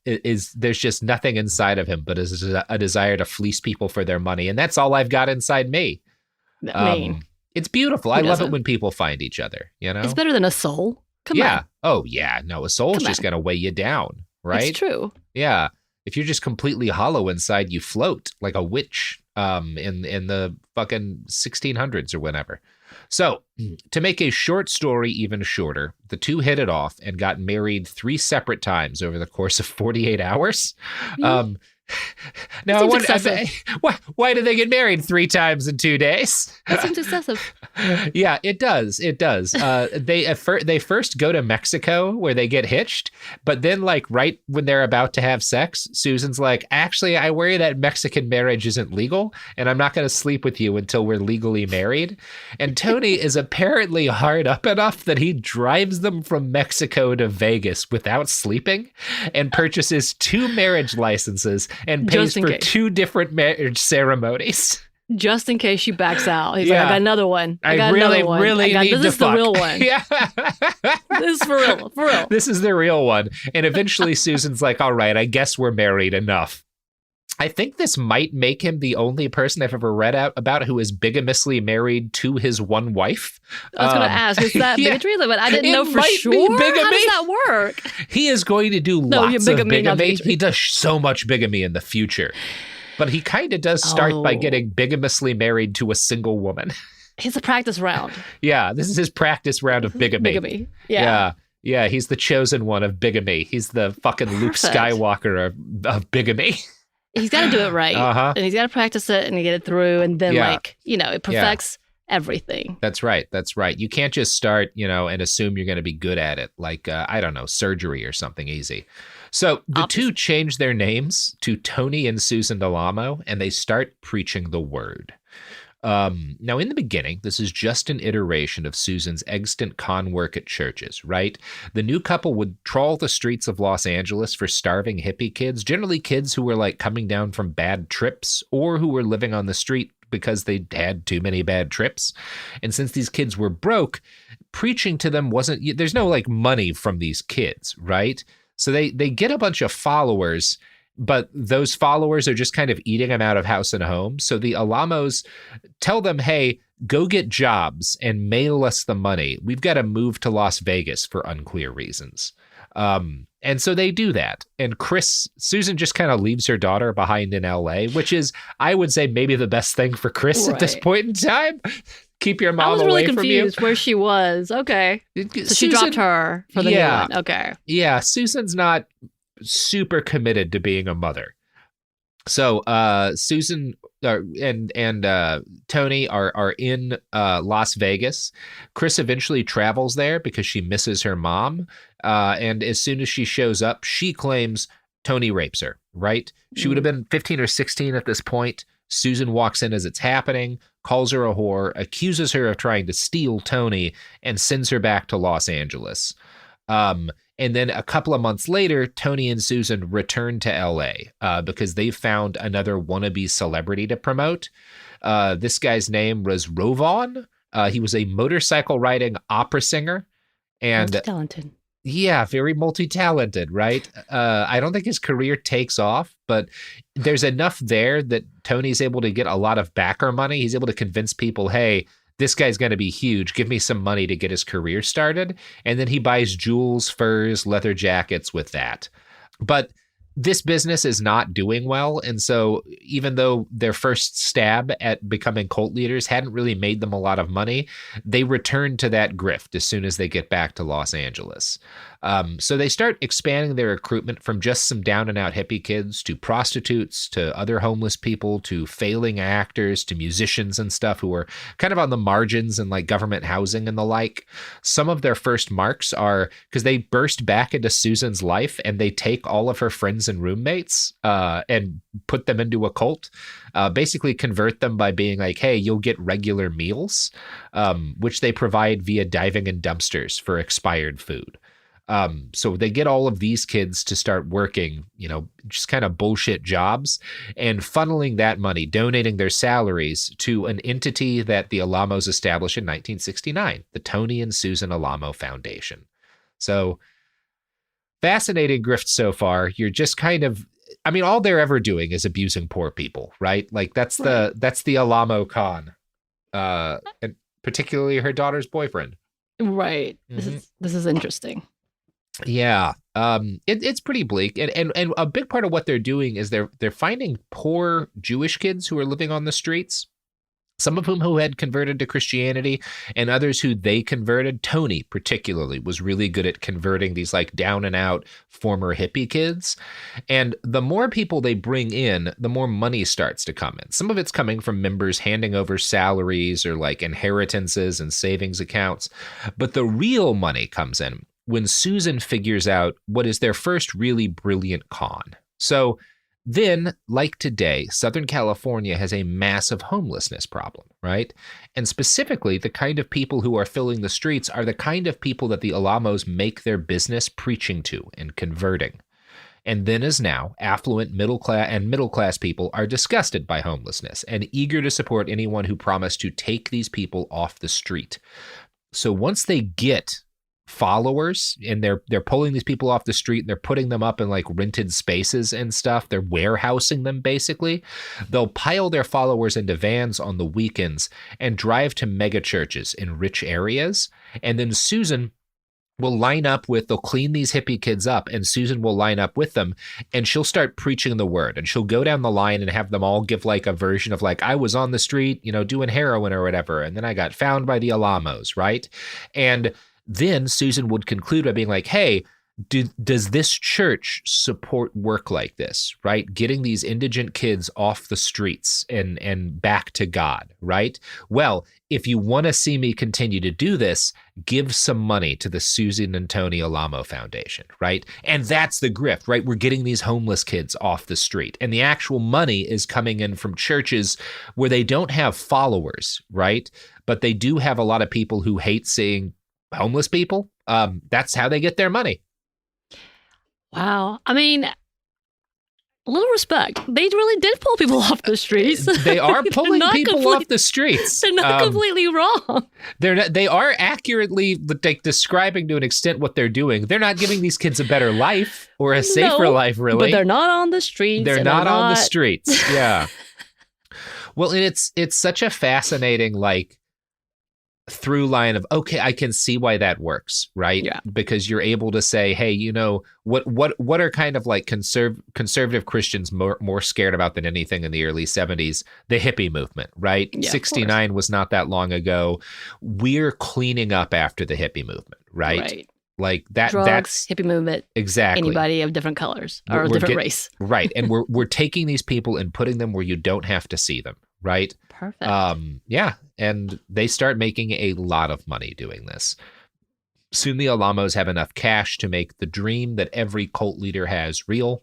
S2: there's just nothing inside of him but is a desire to fleece people for their money, and that's all I've got inside me. It's beautiful. I love it when people find each other, you know?
S1: It's better than a soul. Come on.
S2: Oh yeah. No, a soul's just gonna weigh you down, right?
S1: It's true.
S2: Yeah. If you're just completely hollow inside, you float like a witch in the fucking 1600s or whenever. So to make a short story even shorter, the two hit it off and got married 3 separate times over the course of 48 hours. Now I wonder, why did they get married 3 times in 2 days?
S1: That seems excessive.
S2: Yeah, it does. It does. They first go to Mexico where they get hitched, but then like right when they're about to have sex, Susan's like, actually, I worry that Mexican marriage isn't legal, and I'm not going to sleep with you until we're legally married. And Tony is apparently hard up enough that he drives them from Mexico to Vegas without sleeping and purchases 2 marriage licenses and pays for 2 different marriage ceremonies.
S1: Just in case she backs out. He's like, I got another one.
S2: I really need to fuck.
S1: This is the real one.
S2: Yeah.
S1: This is for real.
S2: This is the real one. And eventually Susan's like, all right, I guess we're married enough. I think this might make him the only person I've ever read about who is bigamously married to his one wife.
S1: I was going to ask, is that bigotry? But I didn't know for sure. How does that work?
S2: He is going to do lots of bigamy. He does so much bigamy in the future. But he kind of does start by getting bigamously married to a single woman.
S1: It's a practice round.
S2: Yeah, this is his practice round of bigamy. Yeah, he's the chosen one of bigamy. He's the fucking Luke Skywalker of bigamy.
S1: He's got to do it right. And he's got to practice it and get it through. And then it perfects everything.
S2: That's right. You can't just start, and assume you're going to be good at it. Like, I don't know, surgery or something easy. So the two change their names to Tony and Susan Alamo, and they start preaching the word. Now, in the beginning, this is just an iteration of Susan's extant con work at churches, right? The new couple would trawl the streets of Los Angeles for starving hippie kids, generally kids who were like coming down from bad trips or who were living on the street because they'd had too many bad trips. And since these kids were broke, preaching to them there's no like money from these kids, right? So they get a bunch of followers, but those followers are just kind of eating them out of house and home. So the Alamos tell them, hey, go get jobs and mail us the money. We've got to move to Las Vegas for unclear reasons. And so they do that. And Susan just kind of leaves her daughter behind in LA, which is, I would say, maybe the best thing for Chris at this point in time. Keep your mom away from you. I was really confused
S1: where she was. Okay. So she dropped her for the new one. Okay.
S2: Yeah. Susan's not super committed to being a mother. So Susan and Tony are in Las Vegas. Chris eventually travels there because she misses her mom. And as soon as she shows up, she claims Tony rapes her, right? She would have been 15 or 16 at this point. Susan walks in as it's happening, calls her a whore, accuses her of trying to steal Tony, and sends her back to Los Angeles. And then a couple of months later, Tony and Susan return to LA because they found another wannabe celebrity to promote. This guy's name was Rovon. He was a motorcycle riding opera singer. And
S1: multi-talented.
S2: Yeah, very multi-talented, right? I don't think his career takes off, but there's enough there that Tony's able to get a lot of backer money. He's able to convince people, hey, this guy's going to be huge. Give me some money to get his career started. And then he buys jewels, furs, leather jackets with that. But this business is not doing well. And so even though their first stab at becoming cult leaders hadn't really made them a lot of money, they return to that grift as soon as they get back to Los Angeles. So they start expanding their recruitment from just some down and out hippie kids to prostitutes, to other homeless people, to failing actors, to musicians and stuff who are kind of on the margins and like government housing and the like. Some of their first marks are because they burst back into Susan's life and they take all of her friends and roommates and put them into a cult, basically convert them by being like, hey, you'll get regular meals, which they provide via diving in dumpsters for expired food. So they get all of these kids to start working, just kind of bullshit jobs and funneling that money, donating their salaries to an entity that the Alamos established in 1969, the Tony and Susan Alamo Foundation. So fascinating grift so far. You're just kind of, all they're ever doing is abusing poor people, right? Like that's the Alamo con, and particularly her daughter's boyfriend.
S1: Right. Mm-hmm. This is interesting.
S2: Yeah, it's pretty bleak, and a big part of what they're doing is they're finding poor Jewish kids who are living on the streets, some of whom who had converted to Christianity, and others who they converted. Tony particularly was really good at converting these like down and out former hippie kids, and the more people they bring in, the more money starts to come in. Some of it's coming from members handing over salaries or like inheritances and savings accounts, but the real money comes in when Susan figures out what is their first really brilliant con. So then, like today, Southern California has a massive homelessness problem, right? And specifically, the kind of people who are filling the streets are the kind of people that the Alamos make their business preaching to and converting. And then as now, affluent middle class people are disgusted by homelessness and eager to support anyone who promised to take these people off the street. So once they get followers and they're pulling these people off the street and they're putting them up in like rented spaces and stuff, they're warehousing them basically, they'll pile their followers into vans on the weekends and drive to mega churches in rich areas. And then Susan will they'll clean these hippie kids up, and Susan will line up with them, and she'll start preaching the word, and she'll go down the line and have them all give like a version of like, I was on the street, doing heroin or whatever, and then I got found by the Alamos, right? And then Susan would conclude by being like, hey, does this church support work like this, right? Getting these indigent kids off the streets and back to God, right? Well, if you want to see me continue to do this, give some money to the Susan and Tony Alamo Foundation, right? And that's the grift, right? We're getting these homeless kids off the street. And the actual money is coming in from churches where they don't have followers, right? But they do have a lot of people who hate seeing homeless people. That's how they get their money.
S1: Wow. I mean, a little respect. They really did pull people off the streets.
S2: They are pulling people off the streets.
S1: They're not completely wrong.
S2: They are accurately describing to an extent what they're doing. They're not giving these kids a better life or a safer life, really.
S1: But they're not on the streets.
S2: They're not on the streets. Yeah. Well, and it's such a fascinating, through line of, okay, I can see why that works, right? Yeah. Because you're able to say, hey, what are kind of conservative Christians more scared about than anything in the early 70s? The hippie movement, right? Yeah, 69 was not that long ago. We're cleaning up after the hippie movement, right?
S1: Right.
S2: Like that.
S1: Drugs,
S2: that's
S1: hippie movement.
S2: Exactly.
S1: Anybody of different colors or different race.
S2: Right. And we're taking these people and putting them where you don't have to see them. Right.
S1: Perfect.
S2: Yeah. And they start making a lot of money doing this. Soon the Alamos have enough cash to make the dream that every cult leader has real,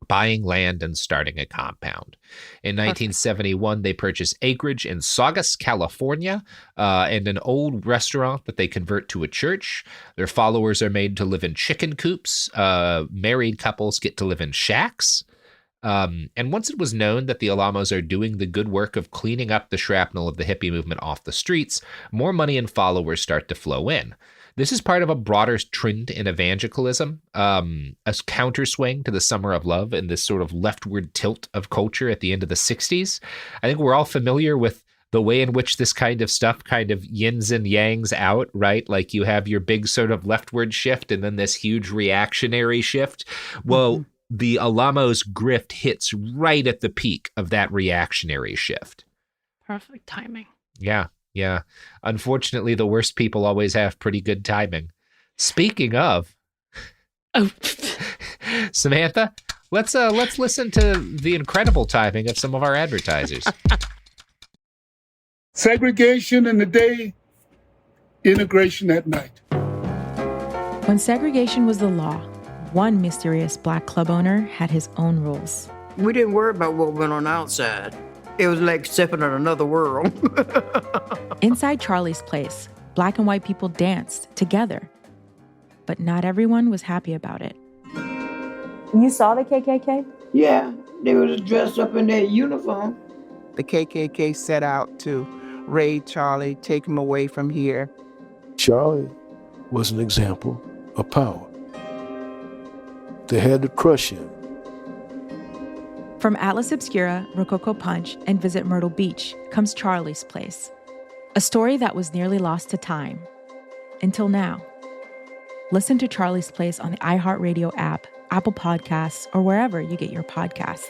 S2: buying land and starting a compound. In 1971, they purchase acreage in Saugus, California, and an old restaurant that they convert to a church. Their followers are made to live in chicken coops. Married couples get to live in shacks. And once it was known that the Alamos are doing the good work of cleaning up the shrapnel of the hippie movement off the streets, more money and followers start to flow in. This is part of a broader trend in evangelicalism, a counterswing to the Summer of Love and this sort of leftward tilt of culture at the end of the 60s. I think we're all familiar with the way in which this kind of stuff kind of yins and yangs out, right? Like you have your big sort of leftward shift and then this huge reactionary shift. Well, the Alamos grift hits right at the peak of that reactionary shift.
S1: Perfect timing.
S2: Yeah. Yeah. Unfortunately, the worst people always have pretty good timing. Speaking of, Samantha, let's listen to the incredible timing of some of our advertisers.
S5: Segregation in the day, integration at night.
S4: When segregation was the law, one mysterious black club owner had his own rules.
S6: We didn't worry about what went on outside. It was like stepping in another world.
S4: Inside Charlie's place, black and white people danced together. But not everyone was happy about it.
S14: You saw the KKK?
S6: Yeah, they was dressed up in their uniform.
S15: The KKK set out to raid Charlie, take him away from here.
S7: Charlie was an example of power. They had to crush him.
S4: From Atlas Obscura, Rococo Punch, and Visit Myrtle Beach comes Charlie's Place, a story that was nearly lost to time. Until now. Listen to Charlie's Place on the iHeartRadio app, Apple Podcasts, or wherever you get your podcasts.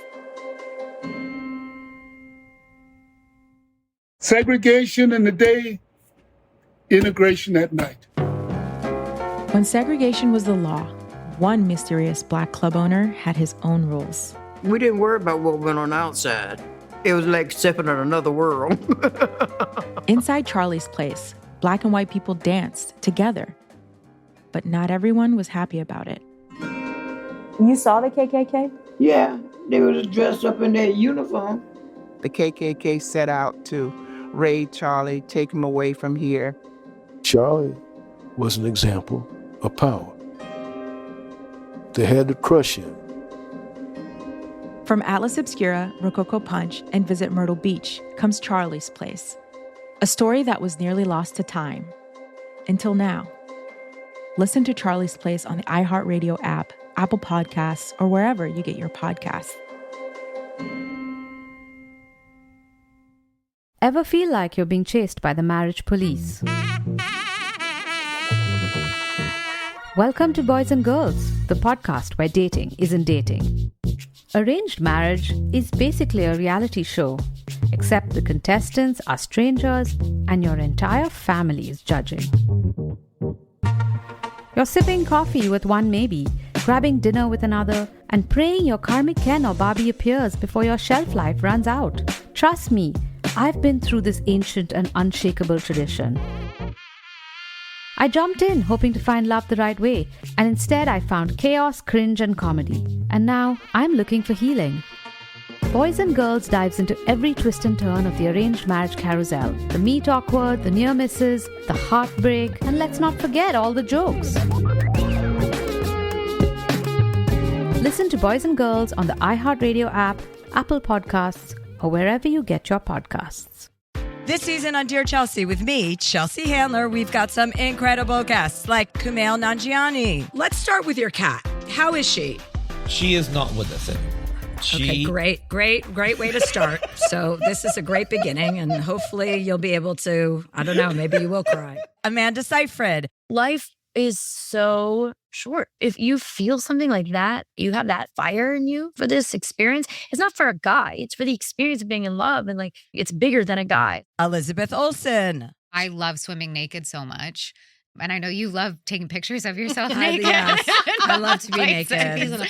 S5: Segregation in the day, integration at night.
S4: When segregation was the law, one mysterious black club owner had his own rules.
S6: We didn't worry about what went on outside. It was like stepping in another world.
S4: Inside Charlie's Place, black and white people danced together. But not everyone was happy about it.
S14: You saw the KKK?
S6: Yeah, they was dressed up in their uniform.
S15: The KKK set out to raid Charlie, take him away from here.
S7: Charlie was an example of power. They had to crush him.
S4: From Atlas Obscura, Rococo Punch, and Visit Myrtle Beach comes Charlie's Place, a story that was nearly lost to time. Until now. Listen to Charlie's Place on the iHeartRadio app, Apple Podcasts, or wherever you get your podcasts.
S16: Ever feel like you're being chased by the marriage police? Welcome to Boys and Girls, the podcast where dating isn't dating. Arranged marriage is basically a reality show, except the contestants are strangers and your entire family is judging. You're sipping coffee with one maybe, grabbing dinner with another, and praying your karmic Ken or Barbie appears before your shelf life runs out. Trust me, I've been through this ancient and unshakable tradition. I jumped in hoping to find love the right way, and instead I found chaos, cringe, and comedy. And now I'm looking for healing. Boys and Girls dives into every twist and turn of the arranged marriage carousel. The meet awkward, the near misses, the heartbreak, and let's not forget all the jokes. Listen to Boys and Girls on the iHeartRadio app, Apple Podcasts, or wherever you get your podcasts.
S11: This season on Dear Chelsea with me, Chelsea Handler, we've got some incredible guests like Kumail Nanjiani. Let's start with your cat. How is she?
S12: She is not with us anymore.
S11: Okay, great way to start. So this is a great beginning, and hopefully you'll be able to, I don't know, maybe you will cry. Amanda Seyfried.
S17: Life is so short. If you feel something like that, you have that fire in you for this experience. It's not for a guy. It's for the experience of being in love, and like it's bigger than a guy.
S11: Elizabeth Olsen.
S18: I love swimming naked so much. And I know you love taking pictures of yourself naked.
S11: Yes, I love to be naked.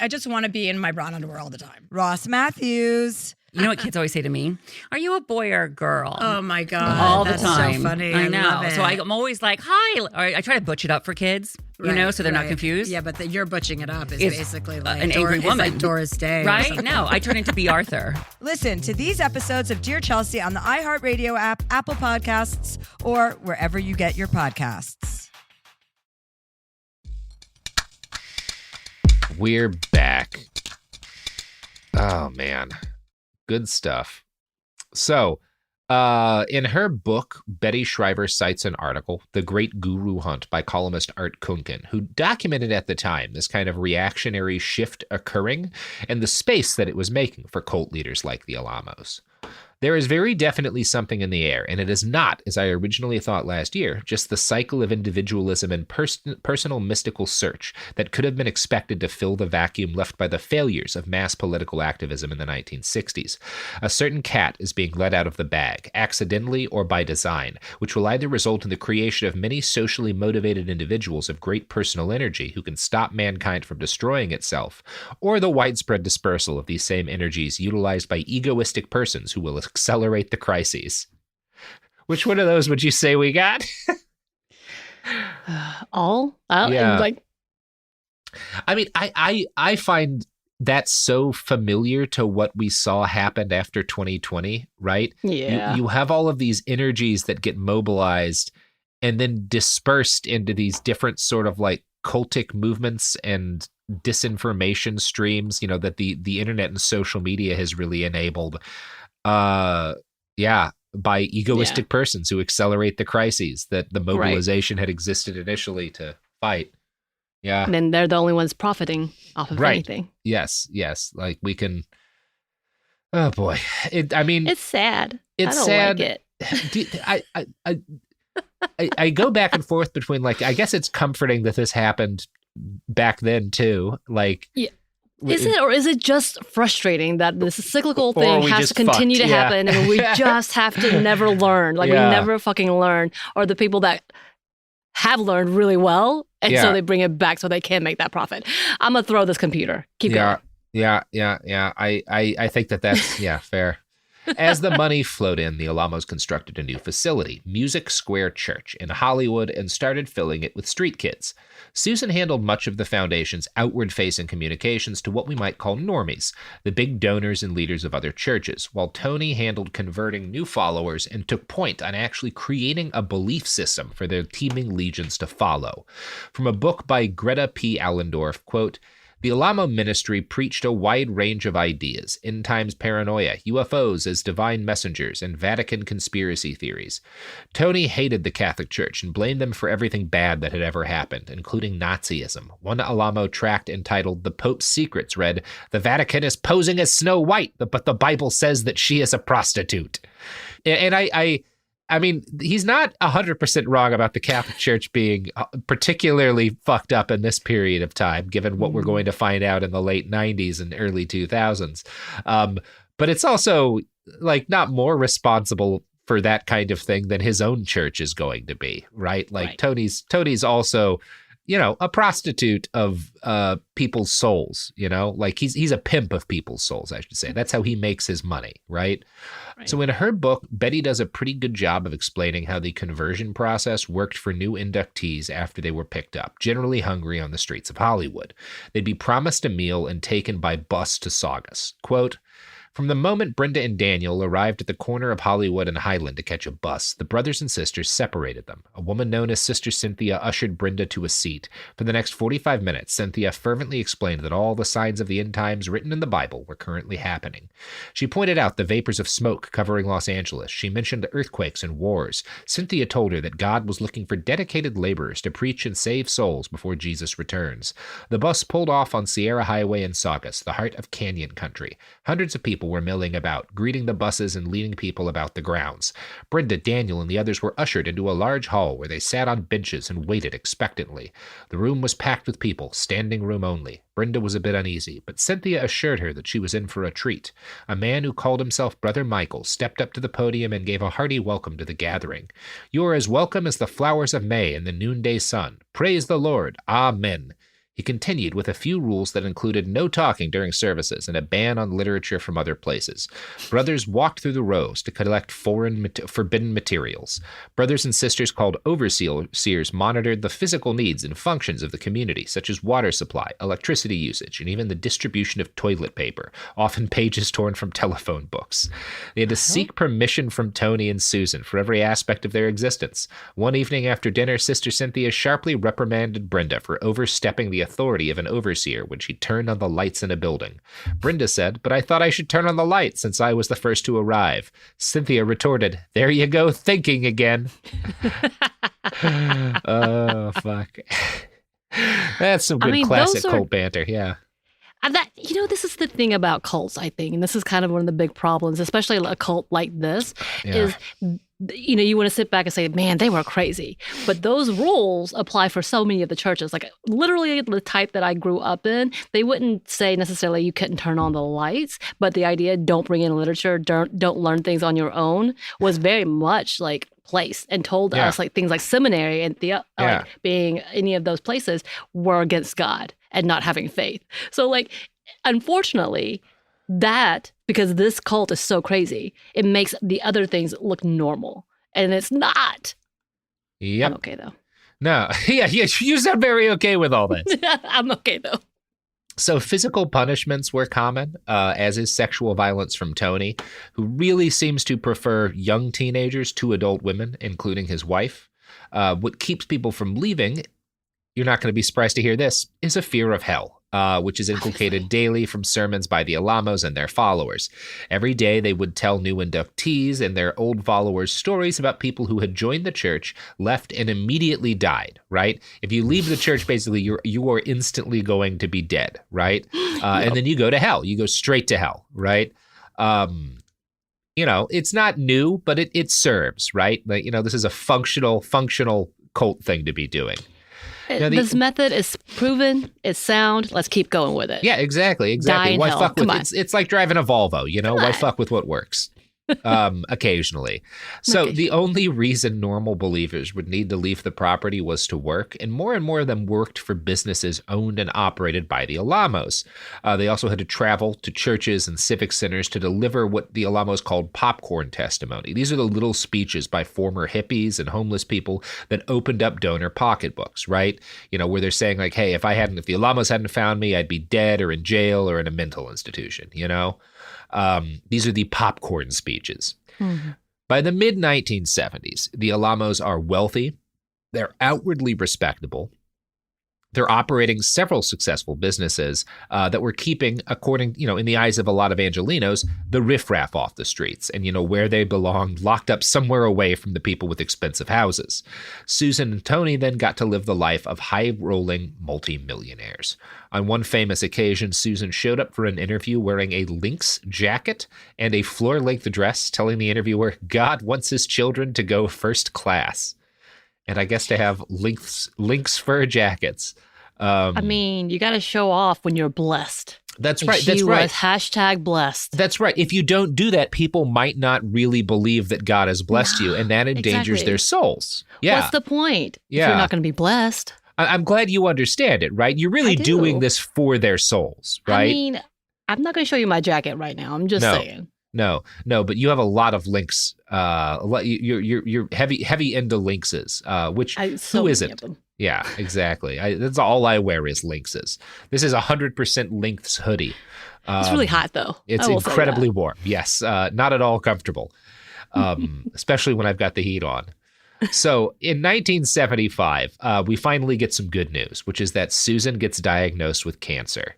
S19: I just want to be in my bra and underwear all the time.
S11: Ross Matthews.
S13: You know what kids always say to me? Are you a boy or a girl?
S19: Oh my God.
S13: All
S19: That's
S13: the time.
S19: so funny.
S13: I know.
S19: love it.
S13: So I'm always like, hi. Or I try to butch it up for kids, so they're not confused.
S19: Yeah, but you're butching it up is
S13: It's
S19: basically like
S13: an angry woman.
S19: It's like Doris Day. or
S13: Right?
S19: something.
S13: No, I turn into B. Arthur.
S11: Listen to these episodes of Dear Chelsea on the iHeartRadio app, Apple Podcasts, or wherever you get your podcasts.
S2: We're back. Oh, man. Good stuff. So, in her book, Betty Shriver cites an article, The Great Guru Hunt by columnist Art Kunkin, who documented at the time this kind of reactionary shift occurring and the space that it was making for cult leaders like the Alamos. There is very definitely something in the air, and it is not, as I originally thought last year, just the cycle of individualism and personal mystical search that could have been expected to fill the vacuum left by the failures of mass political activism in the 1960s. A certain cat is being let out of the bag, accidentally or by design, which will either result in the creation of many socially motivated individuals of great personal energy who can stop mankind from destroying itself, or the widespread dispersal of these same energies utilized by egoistic persons who will accelerate the crises. Which one of those would you say we got?
S1: All?
S2: Yeah.
S1: Like,
S2: I mean, I find that so familiar to what we saw happen after 2020, right?
S1: Yeah.
S2: You have all of these energies that get mobilized and then dispersed into these different sort of like cultic movements and disinformation streams, that the internet and social media has really enabled. By egoistic persons who accelerate the crises that the mobilization had existed initially to fight. Yeah.
S1: And then they're the only ones profiting off of anything.
S2: Yes. Like we can. Oh boy.
S1: It's sad.
S2: It's
S1: I don't
S2: sad.
S1: Like it.
S2: I go back and forth between like, I guess it's comforting that this happened back then too. Like,
S1: yeah. Is it, or is it just frustrating that this cyclical thing has to continue to happen and we just have to never learn? Like we never fucking learn, or the people that have learned really well, and so they bring it back so they can make that profit. I'm gonna throw this computer. Keep going.
S2: Yeah. I think that's fair. As the money flowed in, the Alamos constructed a new facility, Music Square Church, in Hollywood and started filling it with street kids. Susan handled much of the foundation's outward-facing communications to what we might call normies, the big donors and leaders of other churches, while Tony handled converting new followers and took point on actually creating a belief system for their teeming legions to follow. From a book by Greta P. Allendorf, quote, "The Alamo ministry preached a wide range of ideas, end times paranoia, UFOs as divine messengers, and Vatican conspiracy theories. Tony hated the Catholic Church and blamed them for everything bad that had ever happened, including Nazism. One Alamo tract entitled The Pope's Secrets read, 'The Vatican is posing as Snow White, but the Bible says that she is a prostitute.'" And I mean, he's not 100% wrong about the Catholic Church being particularly fucked up in this period of time, given what we're going to find out in the late 90s and early 2000s. But it's also like not more responsible for that kind of thing than his own church is going to be, right? Like Tony's also a prostitute of people's souls, like he's a pimp of people's souls, I should say. That's how he makes his money, right? So in her book, Betty does a pretty good job of explaining how the conversion process worked for new inductees after they were picked up, generally hungry on the streets of Hollywood. They'd be promised a meal and taken by bus to Saugus. Quote, "From the moment Brenda and Daniel arrived at the corner of Hollywood and Highland to catch a bus, the brothers and sisters separated them. A woman known as Sister Cynthia ushered Brenda to a seat. For the next 45 minutes, Cynthia fervently explained that all the signs of the end times written in the Bible were currently happening. She pointed out the vapors of smoke covering Los Angeles. She mentioned earthquakes and wars. Cynthia told her that God was looking for dedicated laborers to preach and save souls before Jesus returns. The bus pulled off on Sierra Highway in Saugus, the heart of Canyon Country. Hundreds of people were milling about, greeting the buses and leading people about the grounds. Brenda, Daniel, and the others were ushered into a large hall where they sat on benches and waited expectantly. The room was packed with people, standing room only. Brenda was a bit uneasy, but Cynthia assured her that she was in for a treat. A man who called himself Brother Michael stepped up to the podium and gave a hearty welcome to the gathering. You are as welcome as the flowers of May in the noonday sun. Praise the Lord. Amen. He continued with a few rules that included no talking during services and a ban on literature from other places. Brothers walked through the rows to collect forbidden materials. Brothers and sisters called overseers monitored the physical needs and functions of the community, such as water supply, electricity usage, and even the distribution of toilet paper, often pages torn from telephone books. They had to seek permission from Tony and Susan for every aspect of their existence. One evening after dinner, Sister Cynthia sharply reprimanded Brenda for overstepping the authority of an overseer when she turned on the lights in a building. Brenda said, "But I thought I should turn on the lights since I was the first to arrive." Cynthia retorted, "There you go, thinking again." Oh, fuck. That's some good classic cult banter, yeah.
S1: This is the thing about cults, I think, and this is kind of one of the big problems, especially a cult like this, is, you want to sit back and say, man, they were crazy. But those rules apply for so many of the churches. Like literally the type that I grew up in, they wouldn't say necessarily you couldn't turn on the lights, but the idea don't bring in literature, don't learn things on your own was very much like placed and told us like things like seminary and like being any of those places were against God and not having faith. So like, unfortunately, that, because this cult is so crazy, it makes the other things look normal. And it's not.
S2: Yep.
S1: I'm okay, though.
S2: No. Yeah, you sound very okay with all this.
S1: I'm okay, though.
S2: So physical punishments were common, as is sexual violence from Tony, who really seems to prefer young teenagers to adult women, including his wife. What keeps people from leaving, you're not going to be surprised to hear this, is a fear of hell, which is inculcated daily from sermons by the Alamos and their followers. Every day they would tell new inductees and their old followers stories about people who had joined the church, left, and immediately died, right? If you leave the church, basically, you are instantly going to be dead, right? And then you go to hell. You go straight to hell, right? It's not new, but it serves, right? Like, this is a functional cult thing to be doing.
S1: This method is proven, it's sound, let's keep going with it.
S2: Yeah, exactly. Why fuck with it? It's like driving a Volvo, why fuck with what works? Occasionally. So the only reason normal believers would need to leave the property was to work, and more of them worked for businesses owned and operated by the Alamos. They also had to travel to churches and civic centers to deliver what the Alamos called popcorn testimony. These are the little speeches by former hippies and homeless people that opened up donor pocketbooks, right? Where they're saying like, hey, if the Alamos hadn't found me, I'd be dead or in jail or in a mental institution, These are the popcorn speeches. Mm-hmm. By the mid-1970s, the Alamos are wealthy, they're outwardly respectable, they're operating several successful businesses that were keeping, according, in the eyes of a lot of Angelenos, the riffraff off the streets and, where they belonged, locked up somewhere away from the people with expensive houses. Susan and Tony then got to live the life of high-rolling multimillionaires. On one famous occasion, Susan showed up for an interview wearing a lynx jacket and a floor-length dress, telling the interviewer God wants his children to go first class. And I guess to have lynx fur jackets.
S1: You got to show off when you're blessed.
S2: That's right.
S1: She was #blessed.
S2: That's right. If you don't do that, people might not really believe that God has blessed you, and that endangers their souls. Yeah.
S1: What's the point? If you're not going to be blessed.
S2: I'm glad you understand it, right? You're really doing this for their souls, right?
S1: I mean, I'm not going to show you my jacket right now. I'm just saying.
S2: No, but you have a lot of links. You're heavy into linkses, which who isn't? Yeah, exactly. That's all I wear is linkses. This is 100% lynx hoodie.
S1: It's really hot though.
S2: It's incredibly warm. Yes, not at all comfortable, especially when I've got the heat on. So in 1975, we finally get some good news, which is that Susan gets diagnosed with cancer.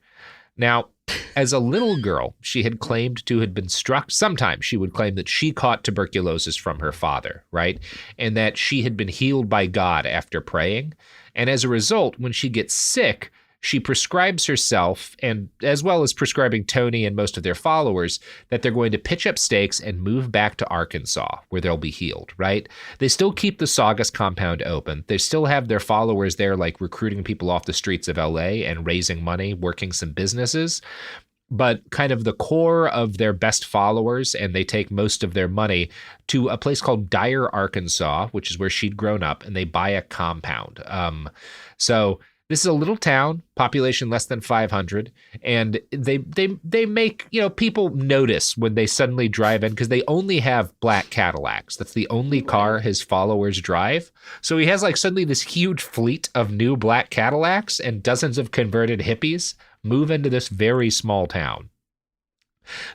S2: Now, as a little girl, she had claimed to have been struck. Sometimes she would claim that she caught tuberculosis from her father, right? And that she had been healed by God after praying. And as a result, when she gets sick, she prescribes herself, and as well as prescribing Tony and most of their followers, that they're going to pitch up stakes and move back to Arkansas, where they'll be healed, right? They still keep the Saugus compound open. They still have their followers there, like recruiting people off the streets of LA and raising money, working some businesses. But kind of the core of their best followers, and they take most of their money to a place called Dyer, Arkansas, which is where she'd grown up, and they buy a compound. So this is a little town, population less than 500, and they make, people notice when they suddenly drive in because they only have black Cadillacs. That's the only car his followers drive. So he has suddenly this huge fleet of new black Cadillacs, and dozens of converted hippies move into this very small town.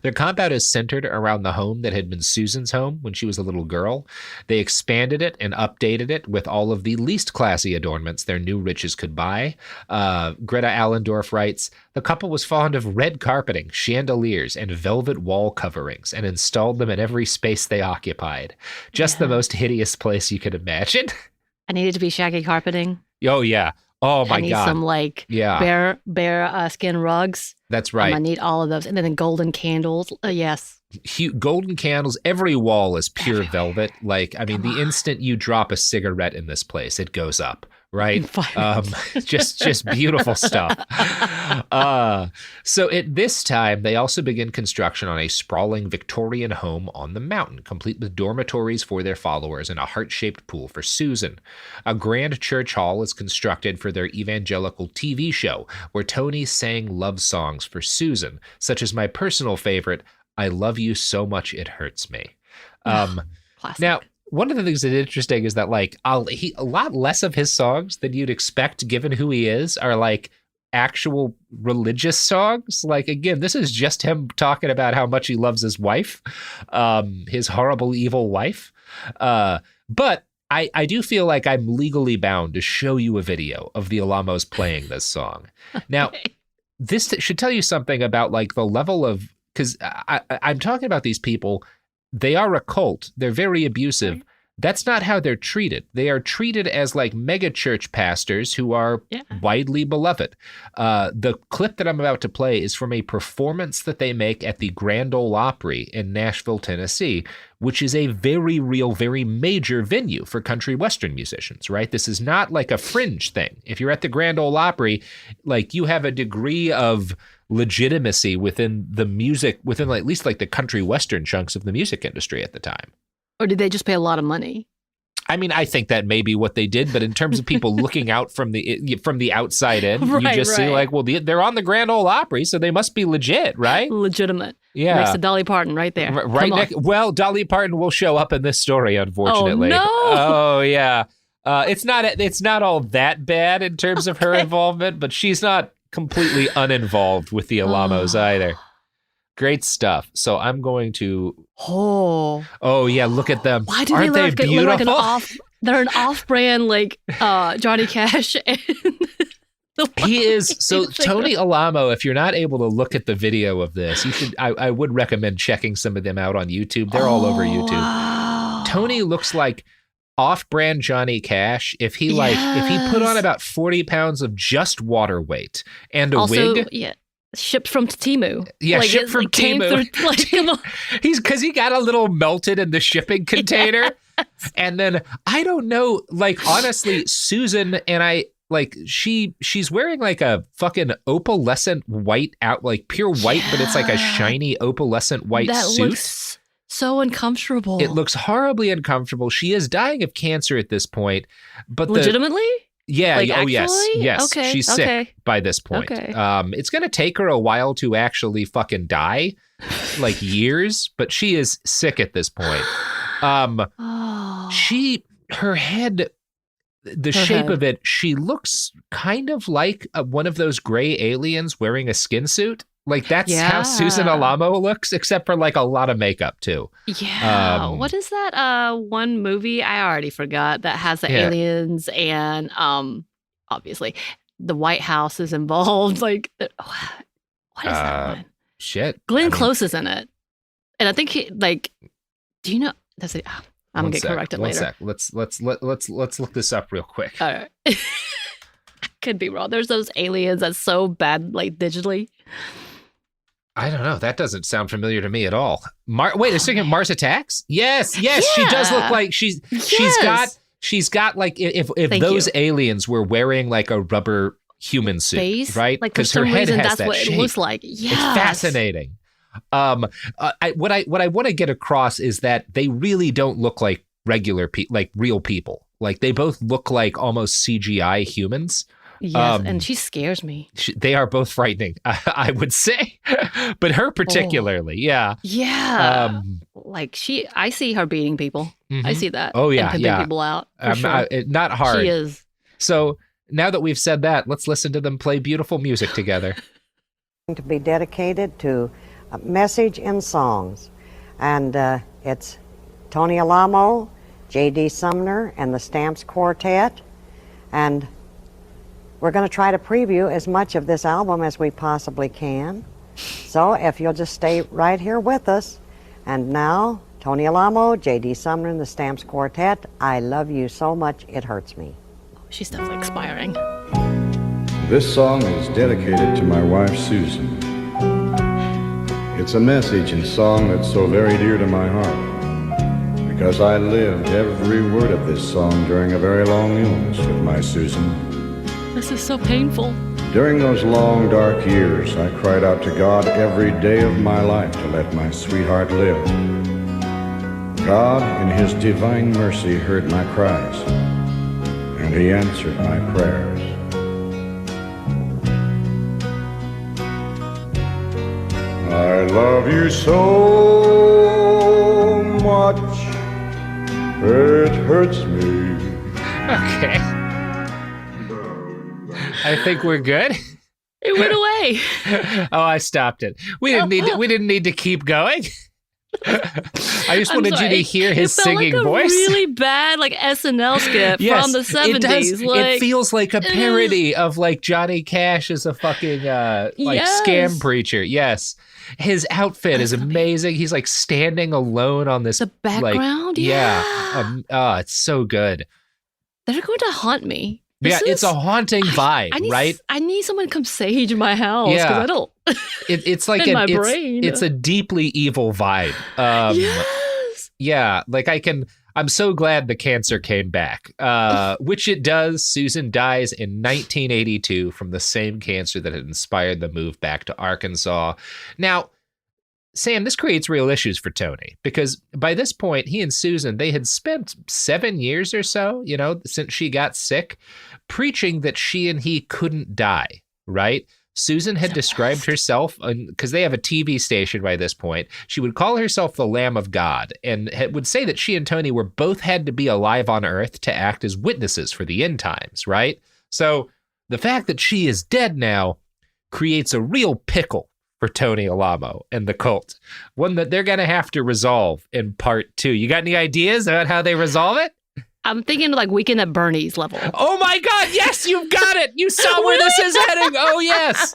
S2: Their compound is centered around the home that had been Susan's home when she was a little girl. They expanded it and updated it with all of the least classy adornments their new riches could buy. Greta Allendorf writes, the couple was fond of red carpeting, chandeliers, and velvet wall coverings, and installed them in every space they occupied. Just the most hideous place you could imagine.
S1: I needed to be shaggy carpeting.
S2: Oh, yeah. Oh, my God.
S1: I need some bare skin rugs.
S2: That's right.
S1: I need all of those. And then the golden candles. Yes.
S2: Golden candles. Every wall is pure velvet. The instant you drop a cigarette in this place, it goes up. Right? Just beautiful stuff. So at this time, they also begin construction on a sprawling Victorian home on the mountain, complete with dormitories for their followers and a heart-shaped pool for Susan. A grand church hall is constructed for their evangelical TV show, where Tony sang love songs for Susan, such as my personal favorite, I Love You So Much It Hurts Me.
S1: Classic.
S2: Now, one of the things that's interesting is that a lot less of his songs than you'd expect given who he is are actual religious songs. Again, this is just him talking about how much he loves his wife, his horrible, evil wife. But I do feel like I'm legally bound to show you a video of the Alamos playing this song. Now, this should tell you something about the level of, because I'm talking about these people. They are a cult. They're very abusive. That's not how they're treated. They are treated as mega church pastors who are widely beloved. The clip that I'm about to play is from a performance that they make at the Grand Ole Opry in Nashville, Tennessee, which is a very real, very major venue for country western musicians, right? This is not a fringe thing. If you're at the Grand Ole Opry, you have a degree of legitimacy within the music, within at least the country western chunks of the music industry at the time.
S1: Or did they just pay a lot of money?
S2: I mean, I think that may be what they did, but in terms of people looking out from the outside in, you just see they're on the Grand Ole Opry, so they must be legit, right?
S1: Legitimate.
S2: Yeah.
S1: Next to Dolly Parton right there.
S2: Well, Dolly Parton will show up in this story, unfortunately.
S1: Oh, no.
S2: Oh, yeah. It's not all that bad in terms of her involvement, but she's not completely uninvolved with the Alamos either. Great stuff. So I'm going to. Oh yeah, look at them.
S1: Why do
S2: Aren't
S1: they
S2: they beautiful?
S1: They're an off-brand Johnny Cash. And
S2: he is. So Tony Alamo, if you're not able to look at the video of this, you should. I would recommend checking some of them out on YouTube. They're all over YouTube. Wow. Tony looks like off-brand Johnny Cash if he put on about 40 pounds of just water weight and a wig.
S1: Yeah. Shipped from Temu.
S2: Yeah, shipped from Temu. Because he got a little melted in the shipping container. Yes. And then, I don't know, honestly, Susan and I, she's wearing a fucking opalescent white pure white, but it's a shiny opalescent white suit. That looks
S1: so uncomfortable.
S2: It looks horribly uncomfortable. She is dying of cancer at this point. But
S1: legitimately?
S2: Yeah.
S1: Like,
S2: yes.
S1: actually?
S2: Yes.
S1: Okay,
S2: She's
S1: okay.
S2: sick by this point.
S1: Okay.
S2: It's going to take her a while to actually fucking die, like years, but she is sick at this point. Her head, the shape of it, she looks kind of like one of those gray aliens wearing a skin suit. Like that's how Susan Alamo looks, except for like a lot of makeup too.
S1: Yeah. What is that one movie? I already forgot that has the aliens and obviously the White House is involved. Like what is that one?
S2: Shit.
S1: Glenn Close is in it. And I think do you know that's it? I'm gonna get corrected later.
S2: One sec. Let's look this up real quick.
S1: All right. I could be wrong. There's those aliens that's so bad, like digitally.
S2: I don't know. That doesn't sound familiar to me at all. Wait a second. Mars Attacks? Yes. She does look like she's got like if those aliens were wearing like a rubber human suit,
S1: face,
S2: right?
S1: Like for some reason that's what it looks like. Yes.
S2: It's fascinating. What I want to get across is that they really don't look like regular people, like real people. Like they both look like almost CGI humans.
S1: Yes, and she scares me.
S2: They are both frightening, I would say, but her particularly, yeah.
S1: Like I see her beating people.
S2: Mm-hmm.
S1: I see that.
S2: Oh yeah,
S1: and pimping people out. Sure.
S2: Not hard.
S1: She is.
S2: So now that we've said that, let's listen to them play beautiful music together.
S20: To be dedicated to a message in songs, and it's Tony Alamo, J.D. Sumner, and the Stamps Quartet, and we're going to try to preview as much of this album as we possibly can. So if you'll just stay right here with us. And now, Tony Alamo, J.D. Sumner, and the Stamps Quartet, I Love You So Much It Hurts Me.
S1: She's definitely expiring.
S21: This song is dedicated to my wife, Susan. It's a message in song that's so very dear to my heart, because I lived every word of this song during a very long illness with my Susan.
S1: This is so painful.
S21: During those long, dark years, I cried out to God every day of my life to let my sweetheart live. God, in His divine mercy, heard my cries, and He answered my prayers. I love you so much, it hurts me.
S2: Okay. I think we're good.
S1: It went away.
S2: Oh, I stopped it. We didn't need to keep going. I just wanted you to hear his singing voice.
S1: It felt like a really bad like SNL skit from the 70s.
S2: It does. It feels like a parody of like Johnny Cash as a fucking scam preacher. Yes. His outfit is amazing. He's like standing alone on this
S1: background.
S2: It's so good.
S1: They're going to haunt me.
S2: It's a haunting vibe, right?
S1: I need someone to come sage my house because I don't.
S2: It's like
S1: in my brain.
S2: It's a deeply evil vibe.
S1: Yes.
S2: Yeah, like I'm so glad the cancer came back, which it does. Susan dies in 1982 from the same cancer that had inspired the move back to Arkansas. Now, Sam, this creates real issues for Tony because by this point, he and Susan, they had spent 7 years or so, since she got sick, preaching that she and he couldn't die, right? Susan had described herself, because they have a TV station by this point, she would call herself the Lamb of God and would say that she and Tony were both had to be alive on earth to act as witnesses for the end times, right? So the fact that she is dead now creates a real pickle for Tony Alamo and the cult, one that they're going to have to resolve in part 2. You got any ideas about how they resolve it?
S1: I'm thinking like Weekend at Bernie's level.
S2: Oh my God, yes, you've got it. You saw where this is heading. Oh yes.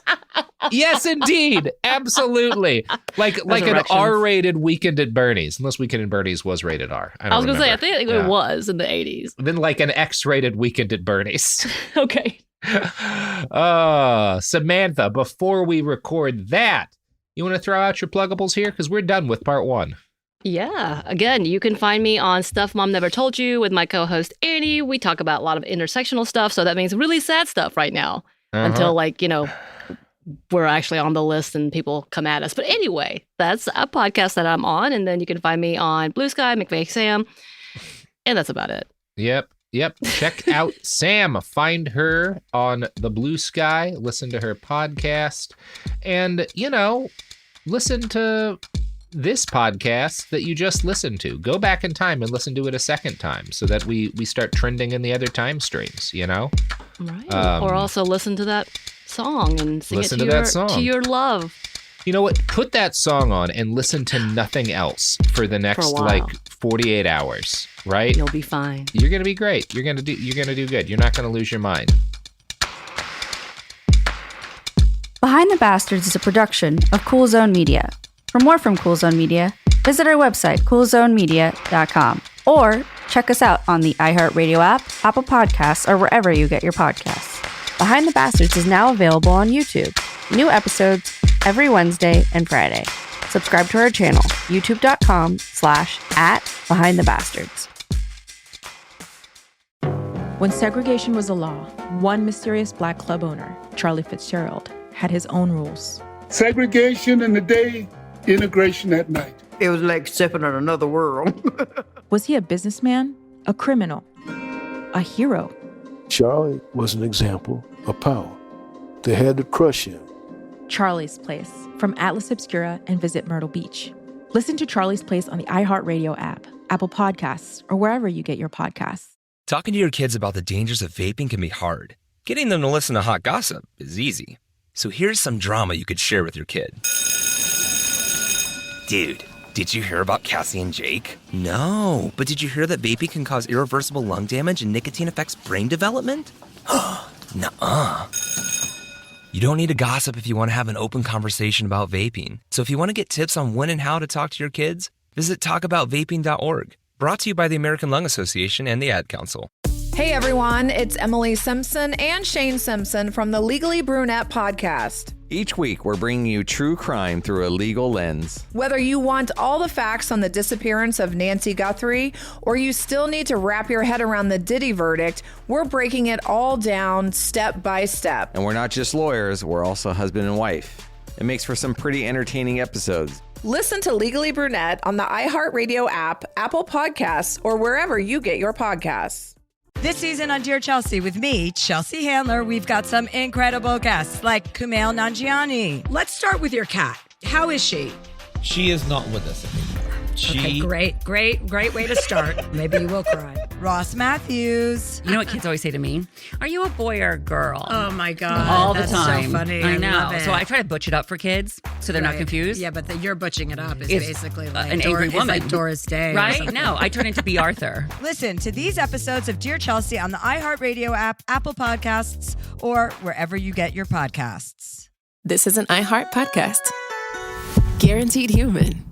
S2: Yes, indeed. Absolutely. Like an R-rated Weekend at Bernie's, unless Weekend at Bernie's was rated R. I was
S1: going to say, I think it was in the 80s.
S2: Then like an X-rated Weekend at Bernie's.
S1: Okay.
S2: Samantha, before we record that, you want to throw out your pluggables here? Because we're done with part 1.
S1: Yeah. Again, you can find me on Stuff Mom Never Told You with my co-host Annie. We talk about a lot of intersectional stuff. So that means really sad stuff right now until we're actually on the list and people come at us. But anyway, that's a podcast that I'm on. And then you can find me on Blue Sky, McVey Sam. And that's about it.
S2: Yep. Yep. Check out Sam. Find her on the Blue Sky. Listen to her podcast. And, listen to this podcast that you just listened to. Go back in time and listen to it a second time so that we start trending in the other time streams,
S1: Right. Or also listen to that song and sing it to your love.
S2: You know what? Put that song on and listen to nothing else for the next 48 hours, right?
S1: You'll be fine.
S2: You're going to be great. You're going to do good. You're not going to lose your mind.
S16: Behind the Bastards is a production of Cool Zone Media. For more from Cool Zone Media, visit our website, coolzonemedia.com, or check us out on the iHeartRadio app, Apple Podcasts, or wherever you get your podcasts. Behind the Bastards is now available on YouTube. New episodes every Wednesday and Friday. Subscribe to our channel, youtube.com/@BehindTheBastards.
S4: When segregation was a law, one mysterious black club owner, Charlie Fitzgerald, had his own rules.
S5: Segregation in the day, integration at night.
S6: It was like stepping in another world.
S4: Was he a businessman, a criminal, a hero?
S7: Charlie was an example of power. They had to crush him.
S4: Charlie's Place, from Atlas Obscura and Visit Myrtle Beach. Listen to Charlie's Place on the iHeartRadio app, Apple Podcasts, or wherever you get your podcasts.
S8: Talking to your kids about the dangers of vaping can be hard. Getting them to listen to hot gossip is easy. So here's some drama you could share with your kid. Dude, did you hear about Cassie and Jake? No, but did you hear that vaping can cause irreversible lung damage and nicotine affects brain development? Nuh-uh. You don't need to gossip if you want to have an open conversation about vaping. So if you want to get tips on when and how to talk to your kids, visit talkaboutvaping.org. Brought to you by the American Lung Association and the Ad Council.
S9: Hey everyone, it's Emily Simpson and Shane Simpson from the Legally Brunette podcast.
S10: Each week, we're bringing you true crime through a legal lens.
S9: Whether you want all the facts on the disappearance of Nancy Guthrie, or you still need to wrap your head around the Diddy verdict, we're breaking it all down step by step.
S10: And we're not just lawyers, we're also husband and wife. It makes for some pretty entertaining episodes.
S9: Listen to Legally Brunette on the iHeartRadio app, Apple Podcasts, or wherever you get your podcasts.
S11: This season on Dear Chelsea with me, Chelsea Handler, we've got some incredible guests like Kumail Nanjiani.
S19: Let's start with your cat. How is she?
S12: She is not with us anymore.
S11: Okay, great way to start. Maybe you will cry. Ross Matthews.
S13: You know what kids always say to me? Are you a boy or a girl?
S19: Oh my God.
S13: All the
S19: That's
S13: time.
S19: so funny.
S13: I know.
S19: love it.
S13: So I try to butch it up for kids so they're not confused.
S19: Yeah, but you're butching it up is
S13: It's
S19: basically like
S13: an angry woman.
S19: It's like Doris Day. or
S13: Right?
S19: something.
S13: No, I turn into B. Arthur.
S11: Listen to these episodes of Dear Chelsea on the iHeartRadio app, Apple Podcasts, or wherever you get your podcasts.
S3: This is an iHeart podcast. Guaranteed human.